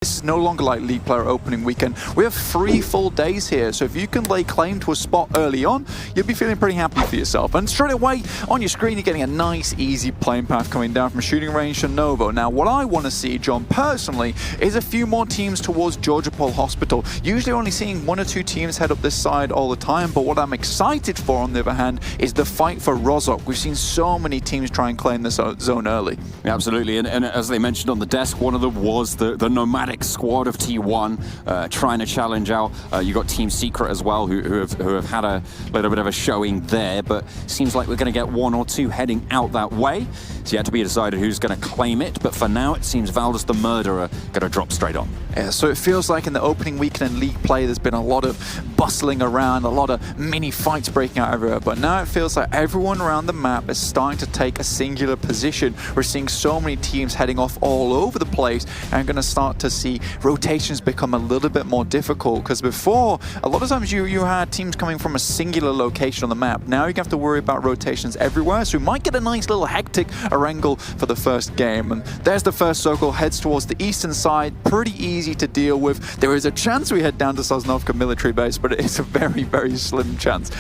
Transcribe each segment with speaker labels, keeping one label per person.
Speaker 1: This is no longer like League Player opening weekend. We have 3 full days here, so if you can lay claim to a spot early on, you'll be feeling pretty happy for yourself. And straight away, on your screen, you're getting a nice, easy playing path coming down from shooting range to Novo. Now, what I want to see, John, personally, is a few more teams towards Georgia Pole Hospital. Usually only seeing 1 or 2 teams head up this side all the time, but what I'm excited for, on the other hand, is the fight for Rozhok. We've seen so many teams try and claim this zone early.
Speaker 2: Yeah, absolutely, and as they mentioned on the desk, one of them was the nomadic squad of T1 trying to challenge out. You got Team Secret as well, who have had a little bit of a showing there, but seems like we're going to get 1 or 2 heading out that way. It's yet to be decided who's going to claim it, but for now it seems Valdez the Murderer going to drop straight on.
Speaker 1: Yeah, so it feels like in the opening weekend in League play there's been a lot of bustling around, a lot of mini fights breaking out everywhere, but now it feels like everyone around the map is starting to take a singular position. We're seeing so many teams heading off all over the place, and going to start to see rotations become a little bit more difficult, because before, a lot of times you had teams coming from a singular location on the map. Now you have to worry about rotations everywhere, so we might get a nice little hectic Erangel for the first game. And there's the first circle, heads towards the eastern side, pretty easy to deal with. There is a chance we head down to Sosnovka military base, but it's a very, very slim chance.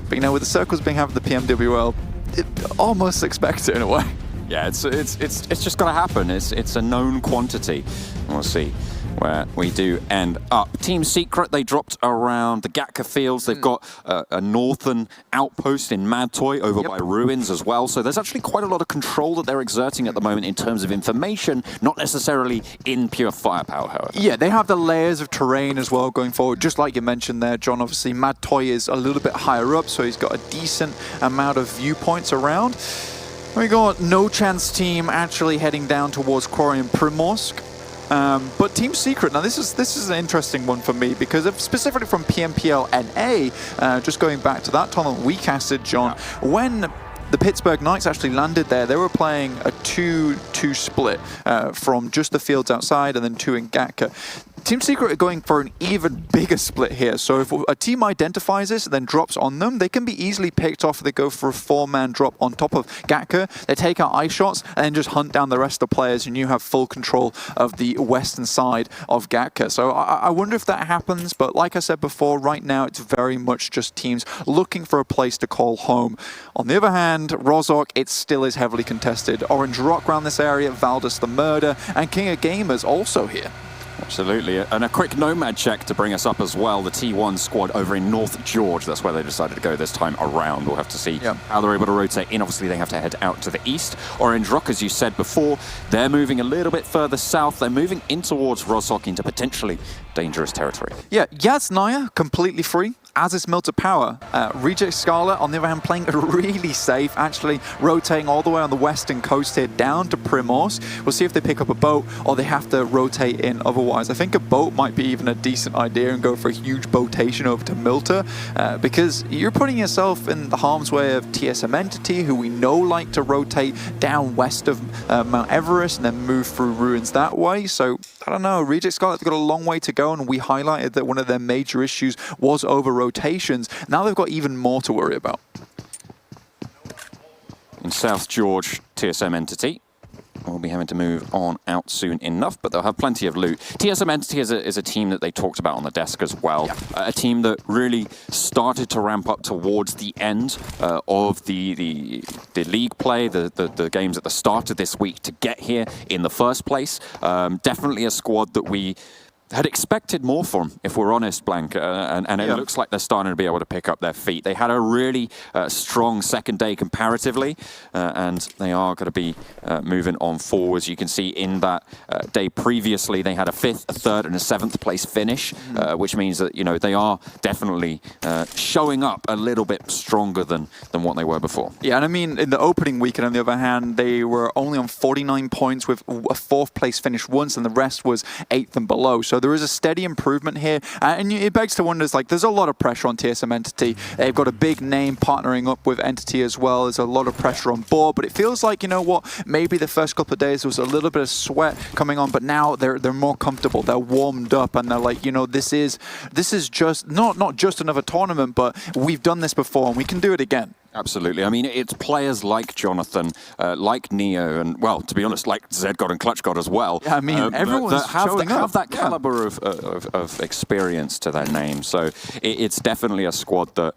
Speaker 1: But you know, with the circles being having the PMWL, it almost expects it in a way.
Speaker 2: Yeah, it's just got to happen. It's a known quantity. We'll see where we do end up. Team Secret, they dropped around the Gatka fields. They've got a northern outpost in Mad Toy over by Ruins as well. So there's actually quite a lot of control that they're exerting at the moment in terms of information, not necessarily in pure firepower, however.
Speaker 1: Yeah, they have the layers of terrain as well going forward, just like you mentioned there, John. Obviously, Mad Toy is a little bit higher up, so he's got a decent amount of viewpoints around. We got No Chance team actually heading down towards Quarry and Primorsk. But Team Secret, now this is an interesting one for me, because specifically from Pmwl NA, just going back to that tournament we casted, John, when the Pittsburgh Knights actually landed there, they were playing a 2-2 split from just the fields outside and then 2 in Gatka. Team Secret are going for an even bigger split here, so if a team identifies this and then drops on them, they can be easily picked off if they go for a 4-man drop on top of Gatka. They take out eye shots and then just hunt down the rest of the players, and you have full control of the western side of Gatka. So I wonder if that happens, but like I said before, right now it's very much just teams looking for a place to call home. On the other hand, Rozhok, it still is heavily contested. Orange Rock around this area, Valdez the Murder, and King of Gamers also here.
Speaker 2: Absolutely, and a quick Nomad check to bring us up as well. The T1 squad over in North George, that's where they decided to go this time around. We'll have to see how they're able to rotate in. Obviously, they have to head out to the east. Orange Rock, as you said before, they're moving a little bit further south. They're moving in towards Rozhok into potentially dangerous territory. Yeah,
Speaker 1: Yaznaya, completely free, as is Milter Power. Reject Scarlet, on the other hand, playing really safe, actually rotating all the way on the western coast here down to Primorsk. We'll see if they pick up a boat or they have to rotate in otherwise. I think a boat might be even a decent idea and go for a huge boatation over to Milter, because you're putting yourself in the harm's way of TSM Entity, who we know like to rotate down west of Mount Everest and then move through Ruins that way. So, I don't know, Reject Scarlet have got a long way to go, and we highlighted that one of their major issues was over rotations. Now they've got even more to worry about.
Speaker 2: In South George, TSM Entity will be having to move on out soon enough, but they'll have plenty of loot. TSM Entity is a team that they talked about on the desk as well. A team that really started to ramp up towards the end of the league play, the games at the start of this week to get here in the first place. Definitely a squad that we had expected more from, if we're honest, Blank, and it looks like they're starting to be able to pick up their feet. They had a really strong second day comparatively, and they are going to be moving on forwards. You can see in that day previously, they had a 5th, a 3rd, and a 7th place finish, which means that, you know, they are definitely showing up a little bit stronger than what they were before.
Speaker 1: Yeah, and I mean, in the opening weekend, on the other hand, they were only on 49 points with a 4th place finish once, and the rest was 8th and below. So there is a steady improvement here, and it begs to wonder, it's like, there's a lot of pressure on TSM Entity. They've got a big name partnering up with Entity as well. There's a lot of pressure on board, but it feels like, you know what, maybe the first couple of days there was a little bit of sweat coming on, but now they're more comfortable. They're warmed up, and they're like, you know, this is just not just another tournament, but we've done this before and we can do it again.
Speaker 2: Absolutely. I mean, it's players like Jonathan, like Neo, and, well, to be honest, like Zedgod and ClutchGod as well.
Speaker 1: Yeah, I mean, everyone's
Speaker 2: that have that
Speaker 1: Yeah.
Speaker 2: caliber of experience to their name. So it's definitely a squad that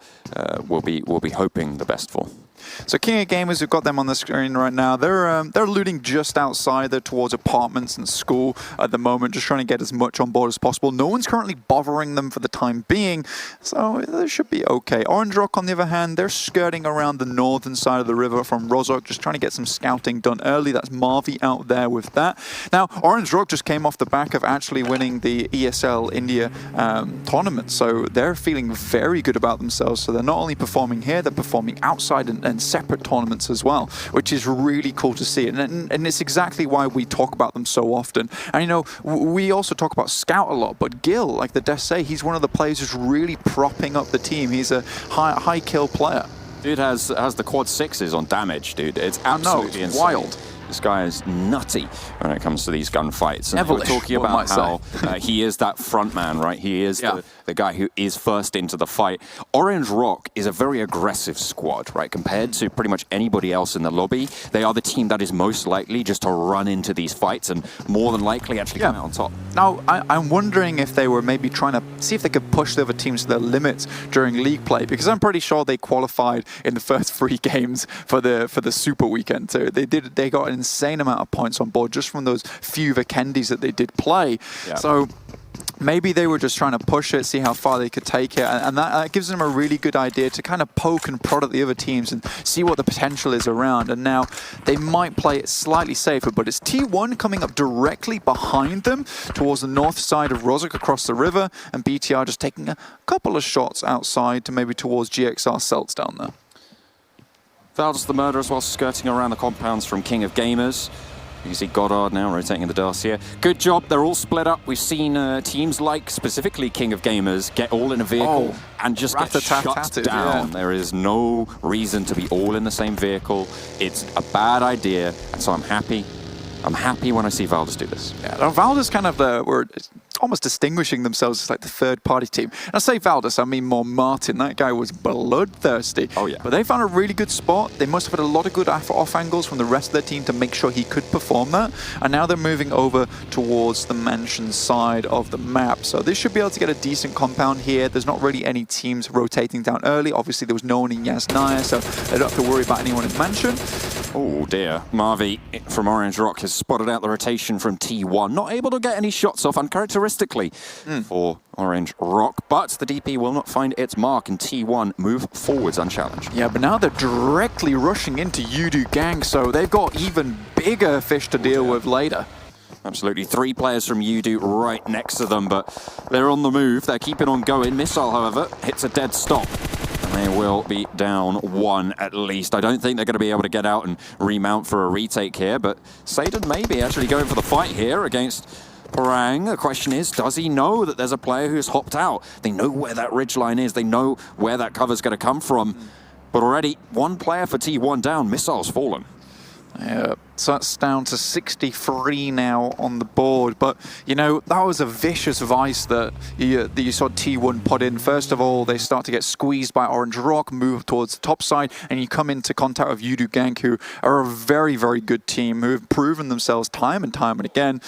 Speaker 2: we'll be hoping the best for.
Speaker 1: So King of Gamers, we've got them on the screen right now. They're looting just outside. They're towards apartments and school at the moment, just trying to get as much on board as possible. No one's currently bothering them for the time being, so they should be okay. Orange Rock, on the other hand, they're skirting around the northern side of the river from Rozhok, just trying to get some scouting done early. That's Marvi out there with that. Now, Orange Rock just came off the back of actually winning the ESL India tournament, so they're feeling very good about themselves. So they're not only performing here, they're performing outside and separate tournaments as well, which is really cool to see. And it's exactly why we talk about them so often. And you know, we also talk about Scout a lot, but Gil, like the devs say, he's one of the players who's really propping up the team. He's a high kill player.
Speaker 2: Dude has the quad sixes on damage, dude. It's absolutely insane.
Speaker 1: Wild.
Speaker 2: This guy is nutty when it comes to these gunfights. And
Speaker 1: Devilish,
Speaker 2: we're talking about how he is that front man, right? He is the guy who is first into the fight. Orange Rock is a very aggressive squad, right? Compared to pretty much anybody else in the lobby, they are the team that is most likely just to run into these fights and more than likely actually come out on top.
Speaker 1: Now, I'm wondering if they were maybe trying to see if they could push the other teams to their limits during league play, because I'm pretty sure they qualified in the first 3 games for the Super Weekend. So they got an insane amount of points on board just from those few Vikendis that they did play. Yeah. So maybe they were just trying to push it, see how far they could take it, and that gives them a really good idea to kind of poke and prod at the other teams and see what the potential is around. And now they might play it slightly safer, but it's T1 coming up directly behind them towards the north side of Rozhok across the river, and BTR just taking a couple of shots outside to maybe towards GXR Celts down there.
Speaker 2: Valdez the Murderer as well, skirting around the compounds from King of Gamers. You can see Goddard now rotating in the Darcia. Good job, they're all split up. We've seen teams like, specifically King of Gamers, get all in a vehicle and just get shut down. There is no reason to be all in the same vehicle. It's a bad idea, and so I'm happy. I'm happy when I see Valdez do this. Yeah, now Valdez kind of were almost distinguishing themselves as like the third-party team. And I say Valdez, I mean more Martin. That guy was bloodthirsty. Oh yeah. But they found a really good spot. They must have had a lot of good off angles from the rest of their team to make sure he could perform that. And now they're moving over towards the mansion side of the map. So they should be able to get a decent compound here. There's not really any teams rotating down early. Obviously, there was no one in Yasnaya, so they don't have to worry about anyone in mansion. Oh dear. Marvi from Orange Rock has spotted out the rotation from T1. Not able to get any shots off, uncharacteristically for Orange Rock, but the DP will not find its mark, and T1 move forwards unchallenged. Yeah, but now they're directly rushing into Yodoo Gank, so they've got even bigger fish to deal with later. Absolutely. 3 players from Yodoo right next to them, but they're on the move. They're keeping on going. Missile, however, hits a dead stop. And they will be down 1 at least. I don't think they're going to be able to get out and remount for a retake here, but Satan may be actually going for the fight here against Perang. The question is, does he know that there's a player who's hopped out? They know where that ridgeline is. They know where that cover's going to come from. But already, 1 player for T1 down. Missile's fallen. Yeah, so that's down to 63 now on the board. But, you know, that was a vicious vice that you saw T1 put in. First of all, they start to get squeezed by Orange Rock, move towards the top side, and you come into contact with Yodoo Gank, who are a very, very good team, who have proven themselves time and time and again.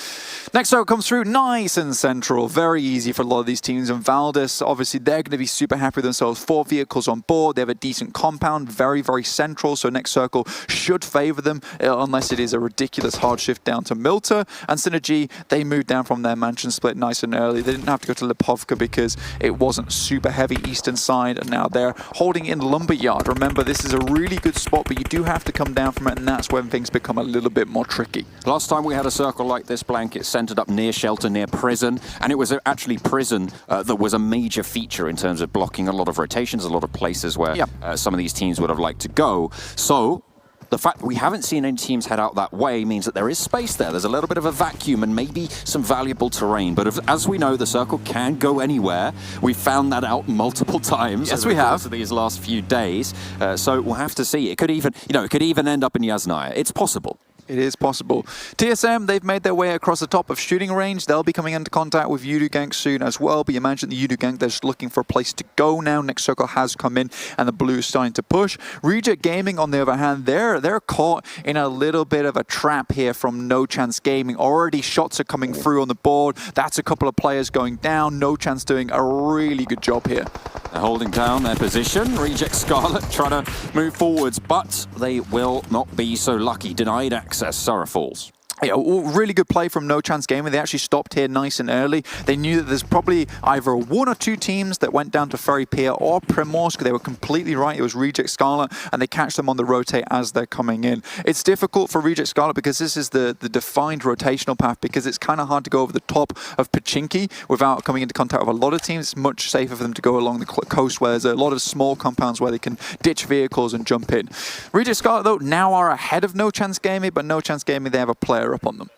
Speaker 2: Next out comes through, nice and central. Very easy for a lot of these teams. And Valdez, obviously, they're going to be super happy with themselves. 4 vehicles on board. They have a decent compound, very, very central. So next circle should favor them, unless it is a ridiculous hard shift down to Milta. And Synergy, they moved down from their mansion split nice and early. They didn't have to go to Lipovka because it wasn't super heavy eastern side, and now they're holding in Lumberyard. Remember, this is a really good spot, but you do have to come down from it, and that's when things become a little bit more tricky. Last time we had a circle like this, Blank, it centered up near shelter, near prison, and it was actually prison that was a major feature in terms of blocking a lot of rotations, a lot of places where some of these teams would have liked to go. So the fact that we haven't seen any teams head out that way means that there is space there. There's a little bit of a vacuum and maybe some valuable terrain. But as we know, the circle can go anywhere. We've found that out multiple times. Yes, we have. These last few days. So we'll have to see. It could even, it could even end up in Yasnaya. It's possible.
Speaker 1: It is possible. TSM, they've made their way across the top of shooting range. They'll be coming into contact with Yodoo Gank soon as well. But you imagine the Yodoo Gank, they're just looking for a place to go now. Next circle has come in and the blue is starting to push. Reject Gaming, on the other hand, they're caught in a little bit of a trap here from No Chance Gaming. Already shots are coming through on the board. That's a couple of players going down. No Chance doing a really good job here.
Speaker 2: They're holding down their position. Reject Scarlet trying to move forwards, but they will not be so lucky. Denied access, Surrey Falls.
Speaker 1: Yeah, really good play from No Chance Gaming. They actually stopped here nice and early. They knew that there's probably either one or two teams that went down to Ferry Pier or Primorsk. They were completely right. It was Reject Scarlet, and they catch them on the rotate as they're coming in. It's difficult for Reject Scarlet because this is the defined rotational path, because it's kind of hard to go over the top of Pachinki without coming into contact with a lot of teams. It's much safer for them to go along the coast where there's a lot of small compounds where they can ditch vehicles and jump in. Reject Scarlet, though, now are ahead of No Chance Gaming, but No Chance Gaming, they have a player up on them.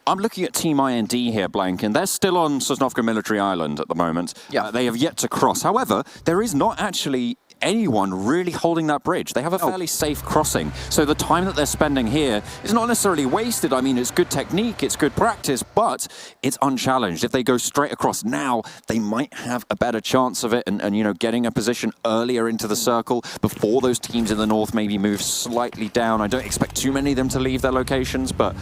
Speaker 2: I'm looking at Team IND here, Blank, and they're still on Sosnovka Military Island at the moment.
Speaker 1: Yeah.
Speaker 2: They have yet to cross. However, there is not actually anyone really holding that bridge. They have a fairly safe crossing. So the time that they're spending here is not necessarily wasted. I mean, it's good technique, it's good practice, but it's unchallenged. If they go straight across now, they might have a better chance of it and you know, getting a position earlier into the circle before those teams in the north maybe move slightly down. I don't expect too many of them to leave their locations, but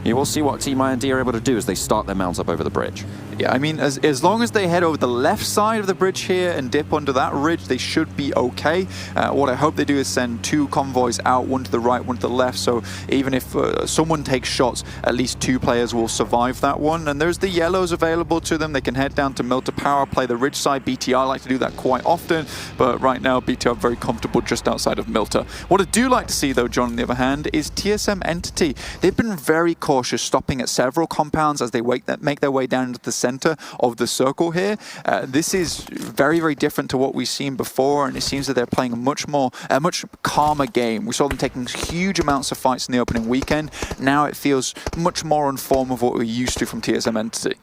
Speaker 2: you will see what Team IND are able to do as they start their mounts up over the bridge.
Speaker 1: Yeah, I mean, as long as they head over the left side of the bridge here and dip under that ridge, they should be okay. What I hope they do is send two convoys out, one to the right, one to the left, so even if someone takes shots, at least two players will survive that one. And there's the yellows available to them. They can head down to Milta Power, play the ridge side. BTR like to do that quite often, but right now BTR are very comfortable just outside of Milta. What I do like to see, though, John, on the other hand, is TSM Entity. They've been very cautious, stopping at several compounds as they make their way down into the center of the circle here. This is very, very different to what we've seen before, and it seems that they're playing a much calmer game. We saw them taking huge amounts of fights in the opening weekend. Now it feels much more on form of what we're used to from TSM Entity.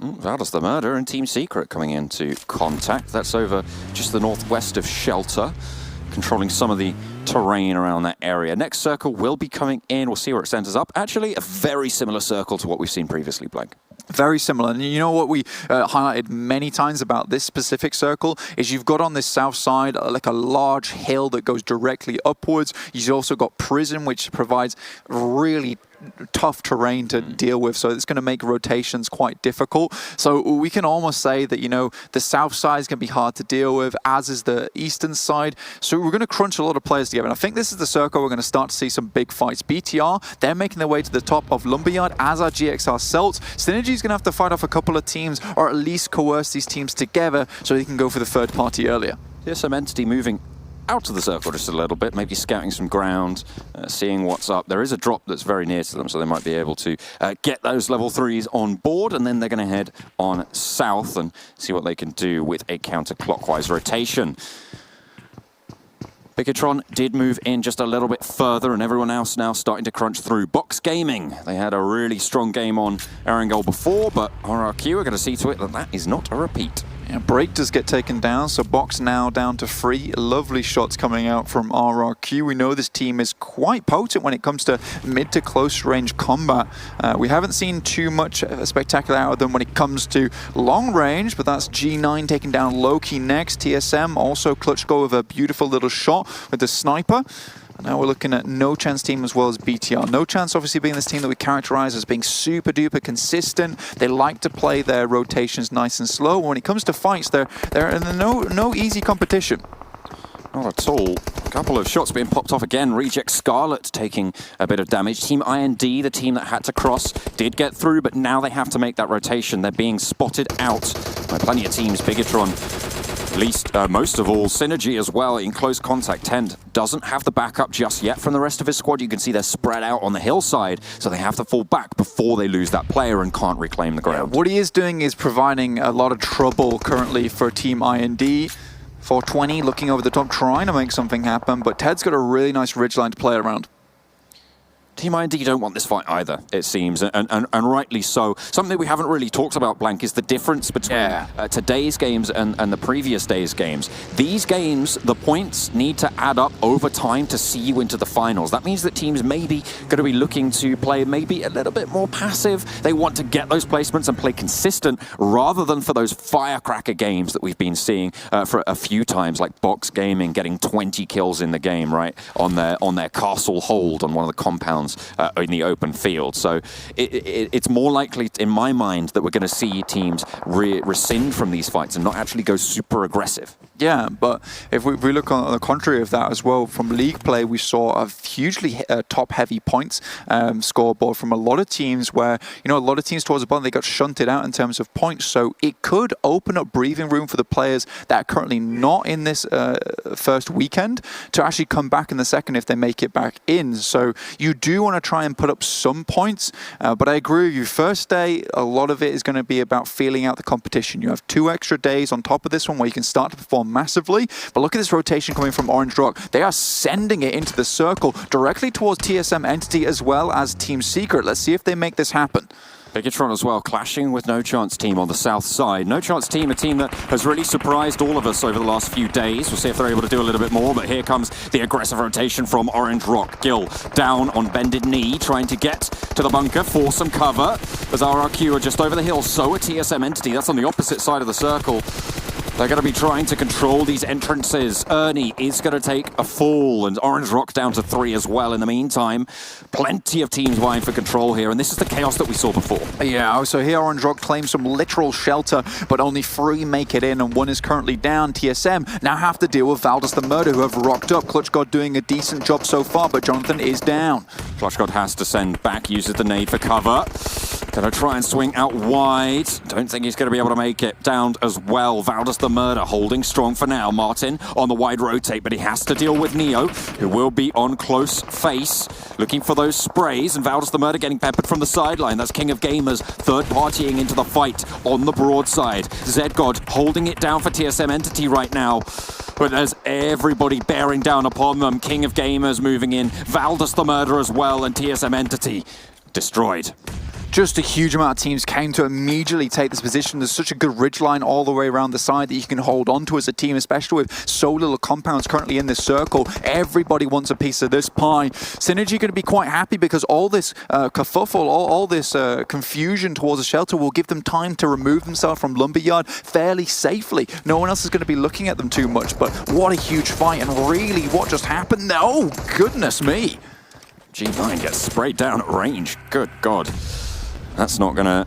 Speaker 2: Valdas the Murder and Team Secret coming into contact. That's over just the northwest of Shelter, controlling some of the terrain around that area. Next circle will be coming in. We'll see where it centers up. Actually, a very similar circle to what we've seen previously, Blank.
Speaker 1: Very similar. And you know what we highlighted many times about this specific circle is you've got on this south side like a large hill that goes directly upwards. You've also got Prison, which provides really tough terrain to deal with, so it's going to make rotations quite difficult. So we can almost say that, you know, the south side is going to be hard to deal with, as is the eastern side. So we're going to crunch a lot of players together, and I think this is the circle we're going to start to see some big fights. BTR, they're making their way to the top of Lumberyard, as are GXR Celts. Synergy's going to have to fight off a couple of teams, or at least coerce these teams together so they can go for the third party earlier.
Speaker 2: TSM Entity moving out of the circle just a little bit, maybe scouting some ground, seeing what's up. There is a drop that's very near to them, so they might be able to get those level 3s on board, and then they're going to head on south and see what they can do with a counterclockwise rotation. Bigotron did move in just a little bit further, and everyone else now starting to crunch through. Box Gaming, they had a really strong game on Erangel before, but RRQ are going to see to it that that is not a repeat.
Speaker 1: Yeah, Break does get taken down, so Box now down to 3. Lovely shots coming out from RRQ. We know this team is quite potent when it comes to mid to close range combat. We haven't seen too much spectacular out of them when it comes to long range, but that's G9 taking down Loki next. TSM also clutch go with a beautiful little shot with the sniper. Now we're looking at No Chance team as well as BTR. No Chance obviously being this team that we characterize as being super duper consistent. They like to play their rotations nice and slow. When it comes to fights, they're in no easy competition.
Speaker 2: Not at all. A couple of shots being popped off again. Reject Scarlet taking a bit of damage. Team IND, the team that had to cross, did get through, but now they have to make that rotation. They're being spotted out by plenty of teams. Bigotron, at least most of all, Synergy as well in close contact. Tend doesn't have the backup just yet from the rest of his squad. You can see they're spread out on the hillside, so they have to fall back before they lose that player and can't reclaim the ground.
Speaker 1: What he is doing is providing a lot of trouble currently for Team IND. 420 looking over the top, trying to make something happen, but Ted's got a really nice ridgeline to play around.
Speaker 2: Team IND don't want this fight either, it seems, and rightly so. Something we haven't really talked about, Blank, is the difference between today's games and the previous day's games. These games, the points need to add up over time to see you into the finals. That means that teams may be going to be looking to play maybe a little bit more passive. They want to get those placements and play consistent rather than for those firecracker games that we've been seeing for a few times, like Box Gaming getting 20 kills in the game, right, on their castle hold on one of the compounds in the open field. So it's more likely, in my mind, that we're going to see teams rescind from these fights and not actually go super aggressive.
Speaker 1: Yeah, but if we look on the contrary of that as well, from league play, we saw a hugely top-heavy points scoreboard from a lot of teams where, you know, a lot of teams towards the bottom, they got shunted out in terms of points. So it could open up breathing room for the players that are currently not in this first weekend to actually come back in the second if they make it back in. So you do want to try and put up some points, but I agree with you. First day, a lot of it is going to be about feeling out the competition. You have 2 extra days on top of this one where you can start to perform massively. But look at this rotation coming from Orange Rock. They are sending it into the circle directly towards TSM Entity as well as Team Secret. Let's see if they make this happen.
Speaker 2: Bigatron as well, clashing with No Chance Team on the south side. No Chance Team, a team that has really surprised all of us over the last few days. We'll see if they're able to do a little bit more, but here comes the aggressive rotation from Orange Rock. Gill down on bended knee, trying to get to the bunker for some cover. As RRQ are just over the hill, so are TSM Entity. That's on the opposite side of the circle. They're going to be trying to control these entrances. Ernie is going to take a fall, and Orange Rock down to 3 as well. In the meantime, plenty of teams vying for control here, and this is the chaos that we saw before.
Speaker 1: Yeah, so here Orange Rock claims some literal shelter, but only 3 make it in, and 1 is currently down. TSM now have to deal with Valdez the Murder, who have rocked up. Clutch God doing a decent job so far, but Jonathan is down.
Speaker 2: Clutch God has to send back, uses the nade for cover. Gonna try and swing out wide. Don't think he's gonna be able to make it. Down as well. Valdez the Murder holding strong for now. Martin on the wide rotate, but he has to deal with Neo, who will be on close face, looking for those sprays, and Valdez the Murder getting peppered from the sideline. That's King of Gamers third partying into the fight on the broadside. Zedgod holding it down for TSM Entity right now. But there's everybody bearing down upon them. King of Gamers moving in. Valdez the Murder as well, and TSM Entity destroyed.
Speaker 1: Just a huge amount of teams came to immediately take this position. There's such a good ridgeline all the way around the side that you can hold on to as a team, especially with so little compounds currently in this circle. Everybody wants a piece of this pie. Synergy going to be quite happy because all this kerfuffle, all this confusion towards the shelter will give them time to remove themselves from Lumberyard fairly safely. No one else is going to be looking at them too much, but what a huge fight, and really what just happened there? Oh, goodness me.
Speaker 2: G9 gets sprayed down at range. Good God. That's not going to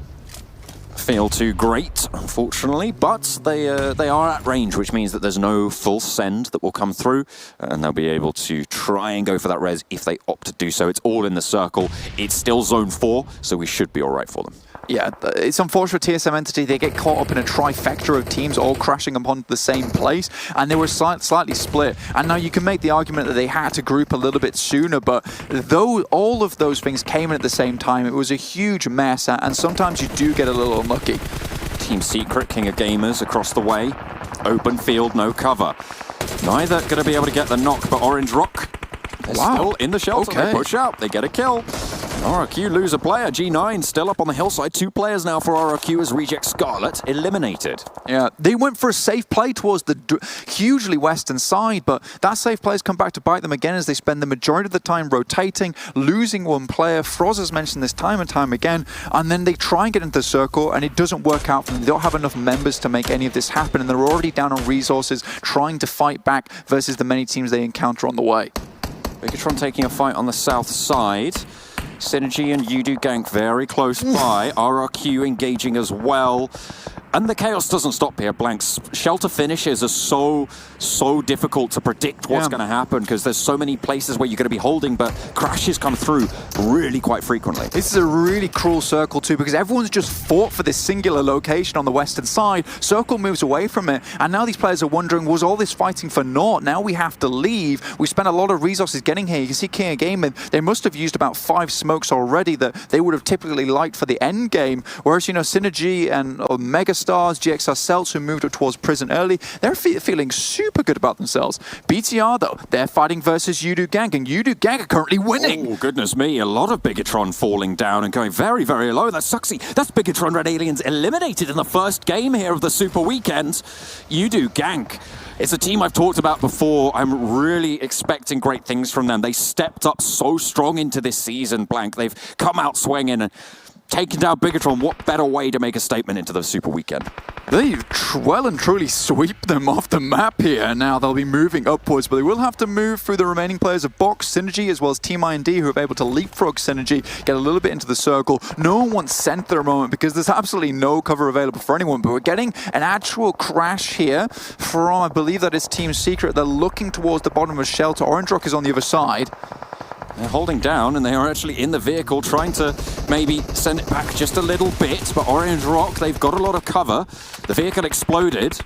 Speaker 2: feel too great, unfortunately, but they are at range, which means that there's no full send that will come through, and they'll be able to try and go for that res if they opt to do so. It's all in the circle. It's still zone 4, so we should be all right for them.
Speaker 1: Yeah, it's unfortunate for TSM Entity. They get caught up in a trifecta of teams all crashing upon the same place, and they were slightly split. And now you can make the argument that they had to group a little bit sooner, but though all of those things came in at the same time, it was a huge mess, and sometimes you do get a little unlucky.
Speaker 2: Team Secret, King of Gamers across the way. Open field, no cover. Neither going to be able to get the knock, but Orange Rock is still in the shelter. Okay. They push out, they get a kill. RRQ lose a player. G9 still up on the hillside. 2 players now for RRQ as Reject Scarlet eliminated.
Speaker 1: Yeah, they went for a safe play towards the hugely western side, but that safe play has come back to bite them again as they spend the majority of the time rotating, losing 1 player. Froz has mentioned this time and time again, and then they try and get into the circle, and it doesn't work out for them. They don't have enough members to make any of this happen, and they're already down on resources trying to fight back versus the many teams they encounter on the way.
Speaker 2: Bigatron taking a fight on the south side. Synergy and Yodoo Gank very close by. RRQ engaging as well. And the chaos doesn't stop here, Blanks. Shelter finishes are so difficult to predict what's going to happen because there's so many places where you're going to be holding, but crashes come through really quite frequently.
Speaker 1: This is a really cruel circle too because everyone's just fought for this singular location on the western side. Circle moves away from it, and now these players are wondering, was all this fighting for naught? Now we have to leave. We spent a lot of resources getting here. You can see King of Gaming, they must have used about 5 smokes already that they would have typically liked for the end game, whereas, you know, Synergy and Mega Stars, GXR Celts, who moved up towards prison early. They're feeling super good about themselves. BTR, though, they're fighting versus Yodoo Gank, and Yodoo Gank are currently winning.
Speaker 2: Oh, goodness me. A lot of Bigatron falling down and going very, very low. That's Suxy. That's Bigatron Red Aliens eliminated in the first game here of the Super Weekend. Yodoo Gank. It's a team I've talked about before. I'm really expecting great things from them. They stepped up so strong into this season, Blank. They've come out swinging and taken down Bigatron. What better way to make a statement into the Super Weekend?
Speaker 1: They well and truly sweep them off the map here. Now they'll be moving upwards, but they will have to move through the remaining players of Box, Synergy, as well as Team IND, who are able to leapfrog Synergy, get a little bit into the circle. No one wants sent there a moment because there's absolutely no cover available for anyone, but we're getting an actual crash here from, I believe that is Team Secret. They're looking towards the bottom of a shelter. Orange Rock is on the other side.
Speaker 2: They're holding down, and they are actually in the vehicle, trying to maybe send it back just a little bit, but Orange Rock, they've got a lot of cover. The vehicle exploded.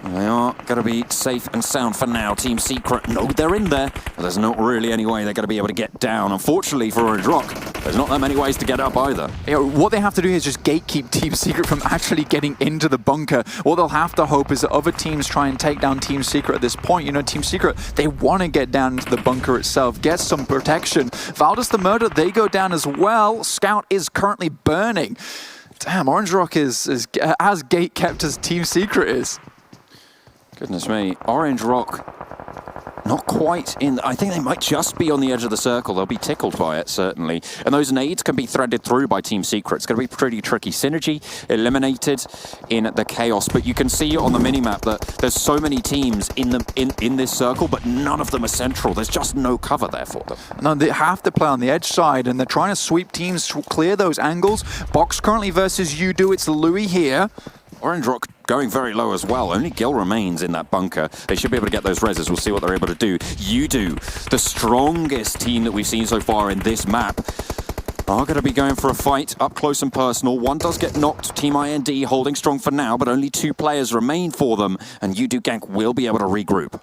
Speaker 2: They are going to be safe and sound for now. Team Secret, no, they're in there, but there's not really any way they're going to be able to get down. Unfortunately for Orange Rock, there's not that many ways to get up either.
Speaker 1: You know, what they have to do is just gatekeep Team Secret from actually getting into the bunker. What they'll have to hope is that other teams try and take down Team Secret at this point. You know, Team Secret, they want to get down into the bunker itself, get some protection. Valdez the Murder, they go down as well. Scout is currently burning. Damn, Orange Rock is as gate kept as Team Secret is.
Speaker 2: Goodness me. Orange Rock, not quite in. I think they might just be on the edge of the circle. They'll be tickled by it, certainly. And those nades can be threaded through by Team Secret. It's going to be pretty tricky. Synergy eliminated in the chaos. But you can see on the minimap that there's so many teams in this circle, but none of them are central. There's just no cover there for them.
Speaker 1: No, they have to play on the edge side, and they're trying to sweep teams, clear those angles. Box currently versus Yodoo. It's Louis here.
Speaker 2: Orange Rock going very low as well. Only Gil remains in that bunker. They should be able to get those reses. We'll see what they're able to do. Yodoo, the strongest team that we've seen so far in this map, are going to be going for a fight up close and personal. One does get knocked. Team IND holding strong for now, but only 2 players remain for them, and Yodoo Gank will be able to regroup.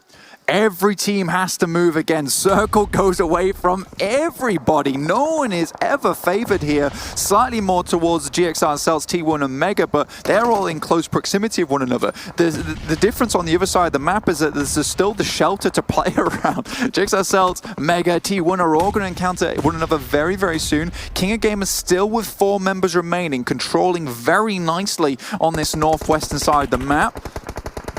Speaker 1: Every team has to move again. Circle goes away from everybody. No one is ever favored here. Slightly more towards GXR Celts, T1 and Mega, but they're all in close proximity of one another. The difference on the other side of the map is that there's still the shelter to play around. GXR Celts, Mega, T1 are all going to encounter one another very, very soon. King of Gamers still with 4 members remaining, controlling very nicely on this northwestern side of the map.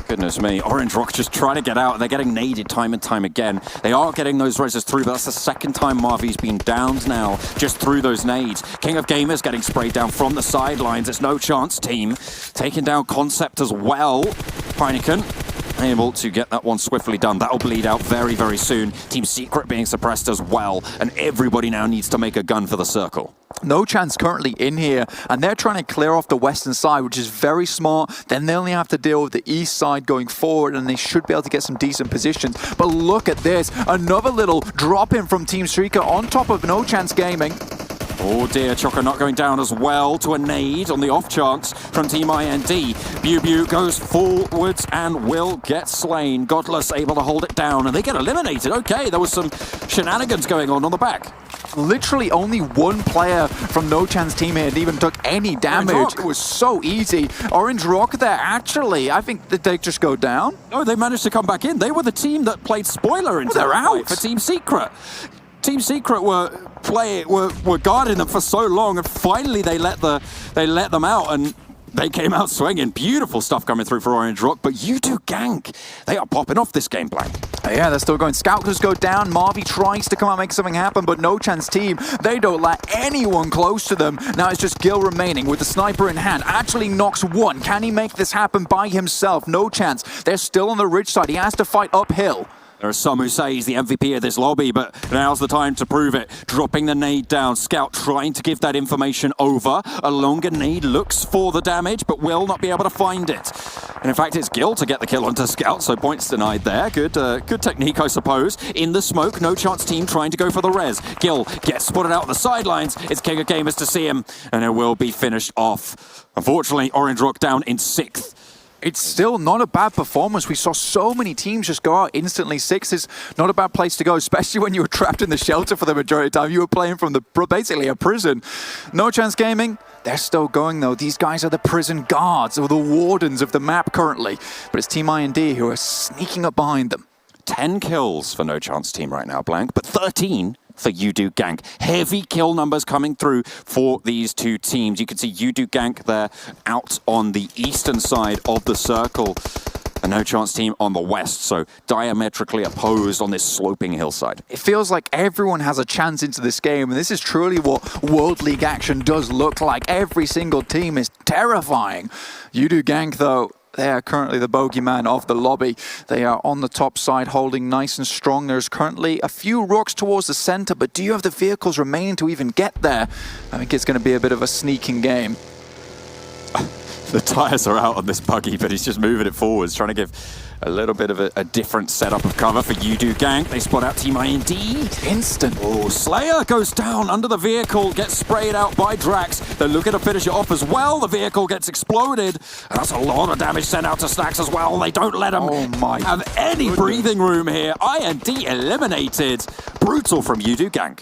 Speaker 2: Goodness me, Orange Rock just trying to get out. They're getting naded time and time again. They are getting those reses through, but that's the second time Marvy's been downed now, just through those nades. King of Gamers getting sprayed down from the sidelines. It's no chance, team. Taking down Concept as well. Heineken able to get that one swiftly done. That'll bleed out very, very soon. Team Secret being suppressed as well, and everybody now needs to make a gun for the circle.
Speaker 1: No chance currently in here, and they're trying to clear off the western side, which is very smart. Then they only have to deal with the east side going forward, and they should be able to get some decent positions. But look at this, another little drop in from Team Streaker on top of No Chance Gaming.
Speaker 2: Oh dear, Choco not going down as well to a nade on the off chance from Team IND. Bew goes forwards and will get slain. Godless able to hold it down, and they get eliminated. Okay, there was some shenanigans going on the back.
Speaker 1: Literally only one player from No Chance team here even took any damage. It was so easy. Orange Rock there, actually, I think that they just go down.
Speaker 2: No, they managed to come back in. They were the team that played spoiler into
Speaker 1: they're out
Speaker 2: for Team Secret. Team Secret were guarding them for so long, and finally they let them out, and they came out swinging. Beautiful stuff coming through for Orange Rock, but Yodoo Gank, they are popping off this game, Blank.
Speaker 1: Yeah, they're still going. Scout just go down. Marvy tries to come out and make something happen, but No Chance team, they don't let anyone close to them. Now it's just Gil remaining with the sniper in hand. Actually knocks one. Can he make this happen by himself? No chance. They're still on the ridge side. He has to fight uphill.
Speaker 2: There are some who say he's the MVP of this lobby, but now's the time to prove it. Dropping the nade down. Scout trying to give that information over. A longer nade looks for the damage, but will not be able to find it. And in fact, it's Gil to get the kill onto Scout, so points denied there. Good technique, I suppose. In the smoke, No Chance team trying to go for the res. Gil gets spotted out the sidelines. It's King of Gamers to see him, and it will be finished off. Unfortunately, Orange Rock down in 6th.
Speaker 1: It's still not a bad performance. We saw so many teams just go out instantly. 6 is not a bad place to go, especially when you were trapped in the shelter for the majority of the time. You were playing from basically a prison. No Chance Gaming, They're still going though. These guys are the prison guards or the wardens of the map currently. But it's Team IND who are sneaking up behind them.
Speaker 2: 10 kills for No Chance Team right now, Blank, but 13 for Yodoo Gank. Heavy kill numbers coming through for these two teams. You can see Yodoo Gank there out on the eastern side of the circle. A No Chance Team on the west, so diametrically opposed on this sloping hillside.
Speaker 1: It feels like everyone has a chance into this game, and this is truly what World League action does look like. Every single team is terrifying. Yodoo Gank, though, they are currently the bogeyman of the lobby. They are on the top side, holding nice and strong. There's currently a few rocks towards the center, but do you have the vehicles remaining to even get there? I think it's going to be a bit of a sneaking game.
Speaker 2: The tyres are out on this buggy, but he's just moving it forwards, trying to give a little bit of a different setup of cover for Yodoo Gank. They spot out Team IND.
Speaker 1: Instant.
Speaker 2: Oh, Slayer goes down under the vehicle, gets sprayed out by Drax. They're looking to finish it off as well. The vehicle gets exploded. And that's a lot of damage sent out to Snacks as well. They don't let him have any breathing room here. IND eliminated. Brutal from Yodoo Gank.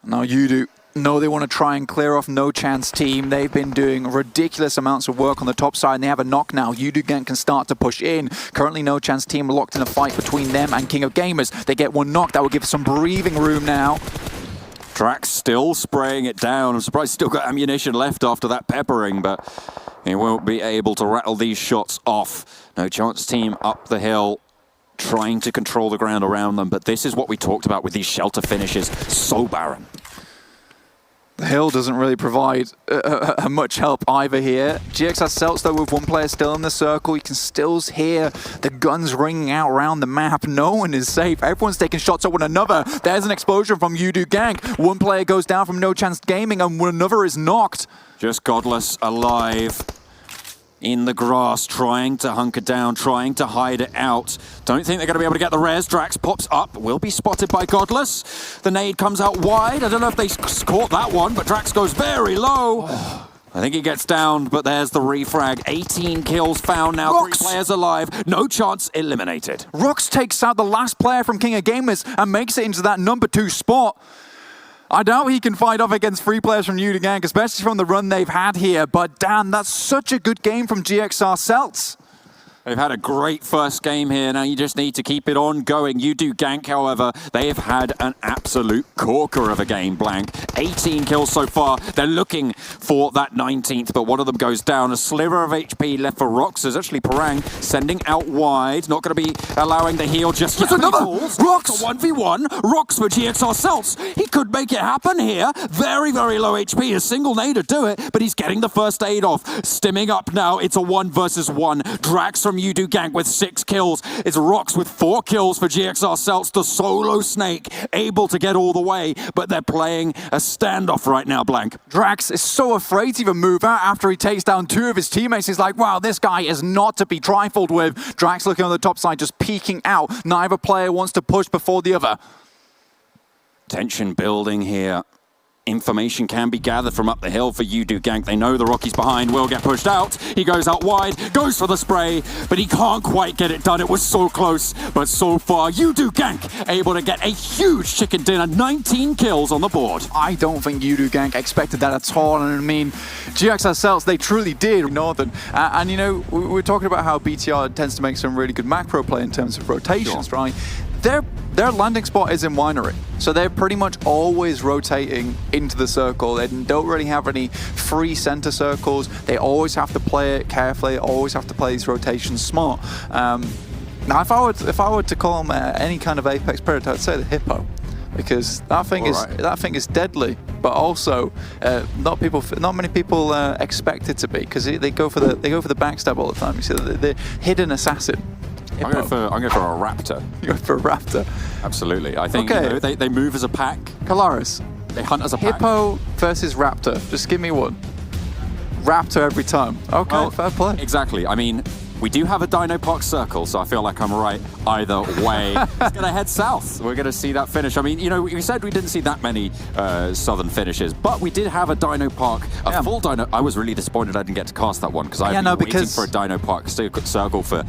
Speaker 1: Now Yodoo. No, they want to try and clear off No Chance Team. They've been doing ridiculous amounts of work on the top side, and they have a knock now. Yodoo Gank can start to push in. Currently, No Chance Team locked in a fight between them and King of Gamers. They get one knock. That will give some breathing room now.
Speaker 2: Drax still spraying it down. I'm surprised he's still got ammunition left after that peppering, but he won't be able to rattle these shots off. No Chance Team up the hill, trying to control the ground around them, but this is what we talked about with these shelter finishes. So barren.
Speaker 1: The hill doesn't really provide much help either here. GXR Celts, though, with one player still in the circle, you can still hear the guns ringing out around the map. No one is safe. Everyone's taking shots at one another. There's an explosion from Yodoo Gank. One player goes down from No Chance Gaming, and another is knocked.
Speaker 2: Just Godless alive. In the grass, trying to hunker down, trying to hide it out. Don't think they're going to be able to get the res. Drax pops up, will be spotted by Godless. The nade comes out wide. I don't know if they caught that one, but Drax goes very low. I think he gets down, but there's the refrag. 18 kills found now,
Speaker 1: Rox.
Speaker 2: 3 players alive. No Chance eliminated.
Speaker 1: Rox takes out the last player from King of Gamers and makes it into that #2 spot. I doubt he can fight off against 3 players from Yodoo Gank, especially from the run they've had here. But damn, that's such a good game from GXR Celts.
Speaker 2: They've had a great first game here. Now you just need to keep it on going. Yodoo Gank, however, they have had an absolute corker of a game, Blank. 18 kills so far. They're looking for that 19th, but one of them goes down. A sliver of HP left for Rox. There's actually Perang sending out wide. Not going to be allowing the heal just yet.
Speaker 1: There's another!
Speaker 2: Rox! 1v1. Rox for GXR Celts. He could make it happen here. Very, very low HP. A single nade to do it, but he's getting the first aid off. Stimming up now. It's a 1 versus 1. Drax from Yodoo Gank with 6 kills. It's Rox with 4 kills for GXR Celts. The solo snake able to get all the way, but they're playing a standoff right now, Blank.
Speaker 1: Drax is so afraid to even move out after he takes down 2 of his teammates. He's like, wow, this guy is not to be trifled with. Drax looking on the top side, just peeking out. Neither player wants to push before the other.
Speaker 2: Tension building here. Information can be gathered from up the hill for Yodoo Gank. They know the Rockies behind will get pushed out. He goes out wide, goes for the spray, but he can't quite get it done. It was so close, but so far, Yodoo Gank able to get a huge chicken dinner. 19 kills on the board.
Speaker 1: I don't think Yodoo Gank expected that at all. And I mean, GXR Celts, they truly did. Northern. And you know, we're talking about how BTR tends to make some really good macro play in terms of rotations, right? Their landing spot is in Winery, so they're pretty much always rotating into the circle. They don't really have any free center circles. They always have to play it carefully, always have to play these rotations smart. Now, if I were to call them any kind of Apex Predator, I'd say the Hippo, because that thing is deadly, but also not many people expect it to be, because they go for the backstab all the time. You see, the hidden assassin.
Speaker 2: I'm going for a Raptor.
Speaker 1: You go for a Raptor?
Speaker 2: Absolutely. I think they move as a pack.
Speaker 1: Kalaris.
Speaker 2: They hunt as a pack.
Speaker 1: Hippo versus Raptor. Just give me one. Raptor every time. Okay, well, fair play.
Speaker 2: Exactly. I mean, We do have a Dino Park circle, so I feel like I'm right either way. It's going to head south. We're going to see that finish. I mean, you know, we said we didn't see that many southern finishes, but we did have a Dino Park, a full Dino. I was really disappointed I didn't get to cast that one because I've been waiting for a Dino Park circle for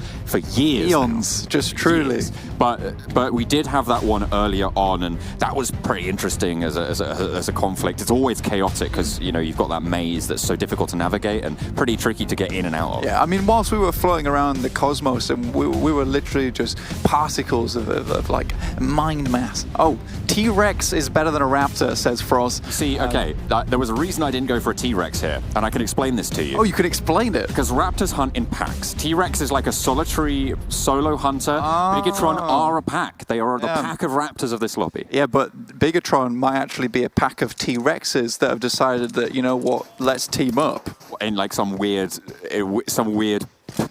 Speaker 2: years.
Speaker 1: Eons, just truly.
Speaker 2: Years. But we did have that one earlier on, and that was pretty interesting as a conflict. It's always chaotic because, you know, you've got that maze that's so difficult to navigate and pretty tricky to get in and out of.
Speaker 1: Yeah, I mean, whilst we were floating around the cosmos, and we were literally just particles of like mind mass. Oh, T-Rex is better than a raptor, says Frost.
Speaker 2: See, okay, there was a reason I didn't go for a T-Rex here, and I can explain this to you.
Speaker 1: Oh, you could explain it?
Speaker 2: Because raptors hunt in packs. T-Rex is like a solitary solo hunter. Bigatron are a pack. They are the pack of raptors of this lobby.
Speaker 1: Yeah, but Bigatron might actually be a pack of T-Rexes that have decided that, you know what, let's team up.
Speaker 2: In like some weird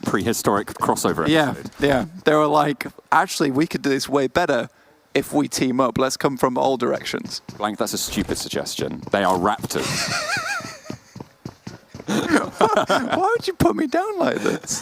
Speaker 2: prehistoric crossover episode.
Speaker 1: Yeah. They were like, actually, we could do this way better if we team up. Let's come from all directions.
Speaker 2: Blank, that's a stupid suggestion. They are raptors.
Speaker 1: Why would you put me down like this?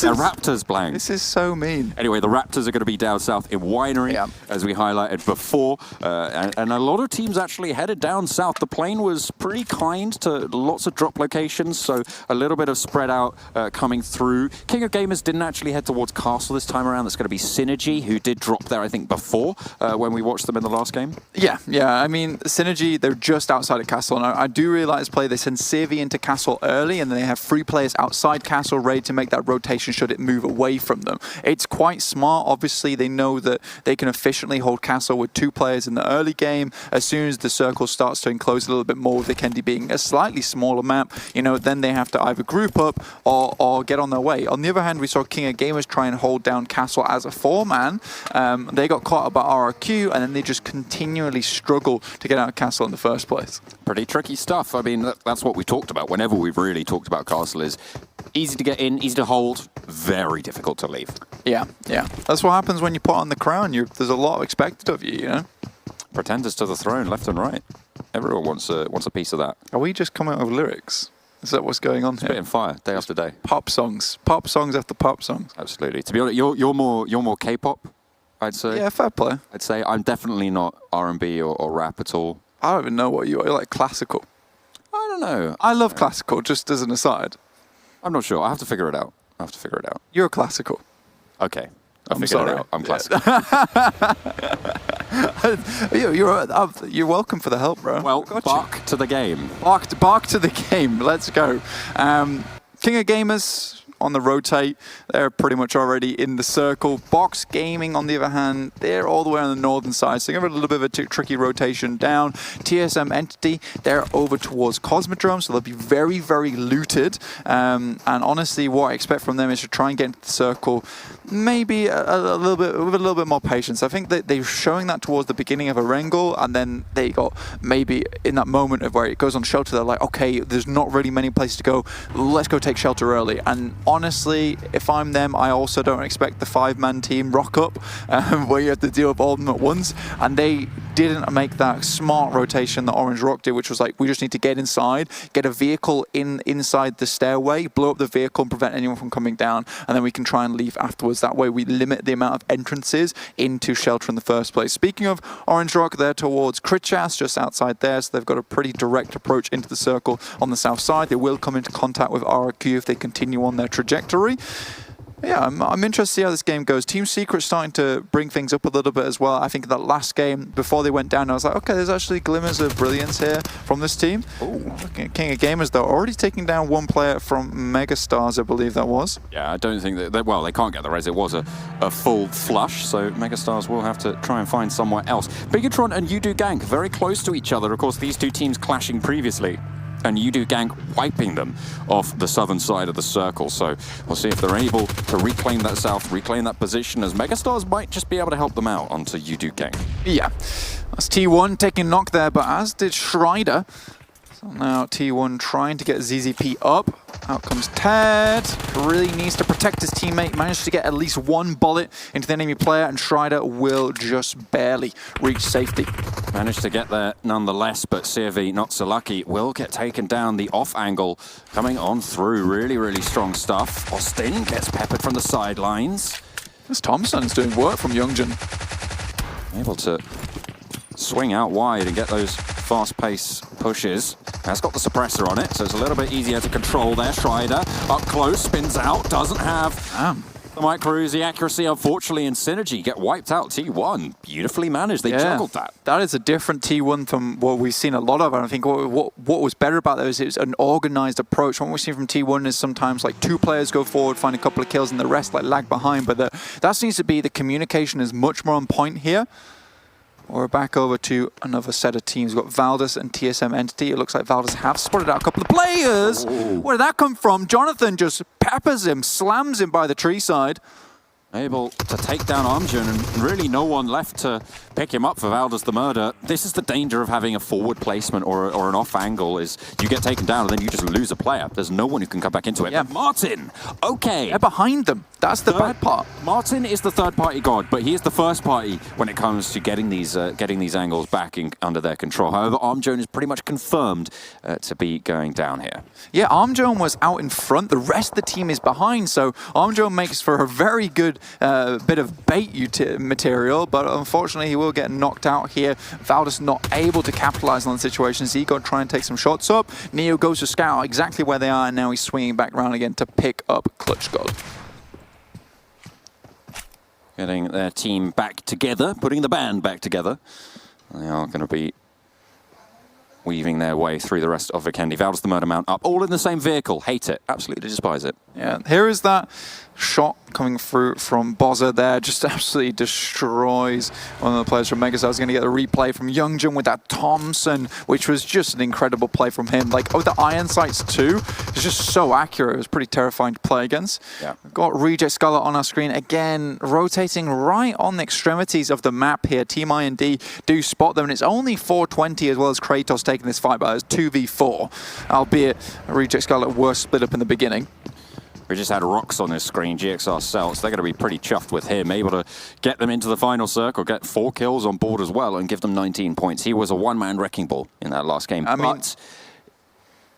Speaker 2: They're raptors, Blank.
Speaker 1: This is so mean.
Speaker 2: Anyway, the Raptors are going to be down south in Winery, as we highlighted before. And a lot of teams actually headed down south. The plane was pretty kind to lots of drop locations, so a little bit of spread out coming through. King of Gamers didn't actually head towards Castle this time around. That's going to be Synergy, who did drop there, I think, before when we watched them in the last game. Yeah.
Speaker 1: I mean, Synergy, they're just outside of Castle. And I do really like this play. They send Sirvi into Castle early, and then they have 3 players outside Castle ready to make that rotation should it move away from them. It's quite smart. Obviously, they know that they can efficiently hold Castle with 2 players in the early game. As soon as the circle starts to enclose a little bit more, with Vikendi being a slightly smaller map, you know, then they have to either group up or get on their way. On the other hand, we saw King of Gamers try and hold down Castle as a 4-man. They got caught up by RRQ, and then they just continually struggle to get out of Castle in the first place.
Speaker 2: Pretty tricky stuff. I mean, that's what we talked about. Whenever we've really talked about Castle, is easy to get in, easy to hold, very difficult to leave.
Speaker 1: Yeah. That's what happens when you put on the crown. There's a lot expected of you, you know?
Speaker 2: Pretenders to the throne, left and right. Everyone wants a piece of that.
Speaker 1: Are we just coming out with lyrics? Is that what's going on here?
Speaker 2: Spitting fire, day after day.
Speaker 1: Pop songs after pop songs.
Speaker 2: Absolutely. To be honest, you're more K-pop, I'd say.
Speaker 1: Yeah, fair play.
Speaker 2: I'd say I'm definitely not R&B or rap at all.
Speaker 1: I don't even know what you are. You're like classical.
Speaker 2: I don't know.
Speaker 1: I love classical, just as an aside.
Speaker 2: I'm not sure. I have to figure it out.
Speaker 1: You're classical.
Speaker 2: Okay.
Speaker 1: I'm sorry.
Speaker 2: It out. I'm classical.
Speaker 1: You're welcome for the help, bro.
Speaker 2: Well, bark to the game.
Speaker 1: Bark to the game. Let's go. King of Gamers on the rotate. They're pretty much already in the circle. Box Gaming, on the other hand, they're all the way on the northern side, so you have a little bit of a tricky rotation down. TSM Entity, they're over towards Cosmodrome, so they'll be very, very looted. And honestly, what I expect from them is to try and get into the circle, maybe a little bit with a little bit more patience. I think that they're showing that towards the beginning of Erangel, and then they got maybe in that moment of where it goes on shelter, they're like, okay, there's not really many places to go. Let's go take shelter early. And honestly, if I'm them, I also don't expect the 5-man team rock up where you have to deal with all of them at once. And they didn't make that smart rotation that Orange Rock did, which was like, we just need to get inside, get a vehicle inside the stairway, blow up the vehicle and prevent anyone from coming down, and then we can try and leave afterwards. That way we limit the amount of entrances into shelter in the first place. Speaking of Orange Rock, they're towards Kritchas, just outside there, so they've got a pretty direct approach into the circle on the south side. They will come into contact with RRQ if they continue on their trajectory. Yeah, I'm interested to see how this game goes. Team Secret's starting to bring things up a little bit as well. I think that last game, before they went down, I was like, okay, there's actually glimmers of brilliance here from this team. Ooh. King of Gamers, though, already taking down 1 player from Megastars, I believe that was.
Speaker 2: Yeah, I don't think that, well, they can't get the res. It was a full flush, so Megastars will have to try and find somewhere else. Bigatron and Yodoo Gank, very close to each other. Of course, these 2 teams clashing previously, and Yodoo Gank wiping them off the southern side of the circle. So we'll see if they're able to reclaim that south, reclaim that position, as Megastars might just be able to help them out onto Yodoo Gank.
Speaker 1: Yeah, that's T1 taking knock there, but as did Schreider. So now T1 trying to get ZZP up. Out comes Ted. Really needs to protect his teammate. Managed to get at least one bullet into the enemy player, and Strider will just barely reach safety.
Speaker 2: Managed to get there nonetheless, but Sirvi, not so lucky, will get taken down. The off angle coming on through. Really, really strong stuff. Austin gets peppered from the sidelines.
Speaker 1: This Thompson's doing work from Youngjin.
Speaker 2: Able to swing out wide and get those fast-paced pushes. Has got the suppressor on it, so it's a little bit easier to control there. Strider up close, spins out, doesn't have the micros, the accuracy, unfortunately, and synergy get wiped out. T1, beautifully managed. They juggled that.
Speaker 1: That is a different T1 from what we've seen a lot of. And I think what was better about those is an organized approach. What we've seen from T1 is sometimes like 2 players go forward, find a couple of kills, and the rest like lag behind. But that seems to be the communication is much more on point here. We're back over to another set of teams. We've got Valdez and TSM Entity. It looks like Valdez have spotted out a couple of players. Ooh. Where did that come from? Jonathan just peppers him, slams him by the tree side.
Speaker 2: Able to take down Armjun, and really no one left to pick him up for Valdez the murder. This is the danger of having a forward placement or an off angle, is you get taken down and then you just lose a player. There's no one who can come back into it.
Speaker 1: Yeah.
Speaker 2: But Martin, okay.
Speaker 1: They're behind them. That's the bad part.
Speaker 2: Martin is the third party god, but he is the first party when it comes to getting these angles back under their control. However, Armjun is pretty much confirmed to be going down here.
Speaker 1: Yeah, Armjun was out in front. The rest of the team is behind, so Armjun makes for a very good bit of bait material, but unfortunately he will get knocked out here. Valdez not able to capitalize on the situation. Zigo try and take some shots up. Neo goes to scout exactly where they are, and now he's swinging back around again to pick up Clutch God.
Speaker 2: Getting their team back together, putting the band back together. They are going to be weaving their way through the rest of Vikendi. Valdez the murder mount up, all in the same vehicle. Hate it, absolutely despise it.
Speaker 1: Yeah, here is that shot coming through from Bozza there, just absolutely destroys one of the players from Megas. I was going to get a replay from Youngjin with that Thompson, which was just an incredible play from him. Like, the iron sights too, it's just so accurate. It was pretty terrifying to play against.
Speaker 2: Yeah.
Speaker 1: We've got Reject Scarlet on our screen again, rotating right on the extremities of the map here. Team I&D do spot them, and it's only 420 as well as Kratos taking this fight, but it's 2v4, albeit Reject Scarlet were split up in the beginning.
Speaker 2: We just had Rocks on his screen, GXR Celts. They're going to be pretty chuffed with him, able to get them into the final circle, get 4 kills on board as well, and give them 19 points. He was a one-man wrecking ball in that last game. But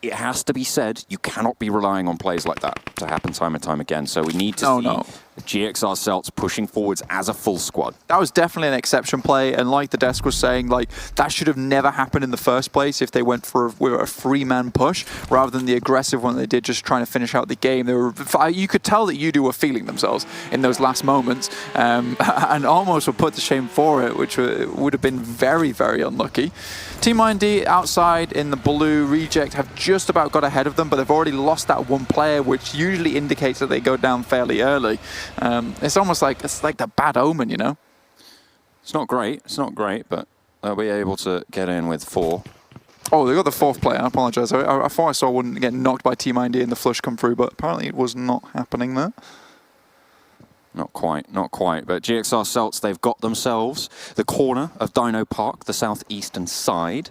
Speaker 2: it has to be said, you cannot be relying on plays like that to happen time and time again. So we need to see GXR Celts pushing forwards as a full squad.
Speaker 1: That was definitely an exception play, and like the desk was saying, like that should have never happened in the first place if they went for a 3-man push rather than the aggressive one they did, just trying to finish out the game. They were, you could tell that Yodoo were feeling themselves in those last moments, and almost were put to shame for it, which would have been very, very unlucky. Team I&D outside in the blue, Reject have just about got ahead of them, but they've already lost that one player, which usually indicates that they go down fairly early. It's almost like the bad omen, you know?
Speaker 2: It's not great, but they'll be able to get in with 4.
Speaker 1: Oh, they got the 4th player, I apologize. I thought I saw one get knocked by Team I&D and the flush come through, but apparently it was not happening there.
Speaker 2: Not quite. But GXR Celts, they've got themselves the corner of Dino Park, the southeastern side.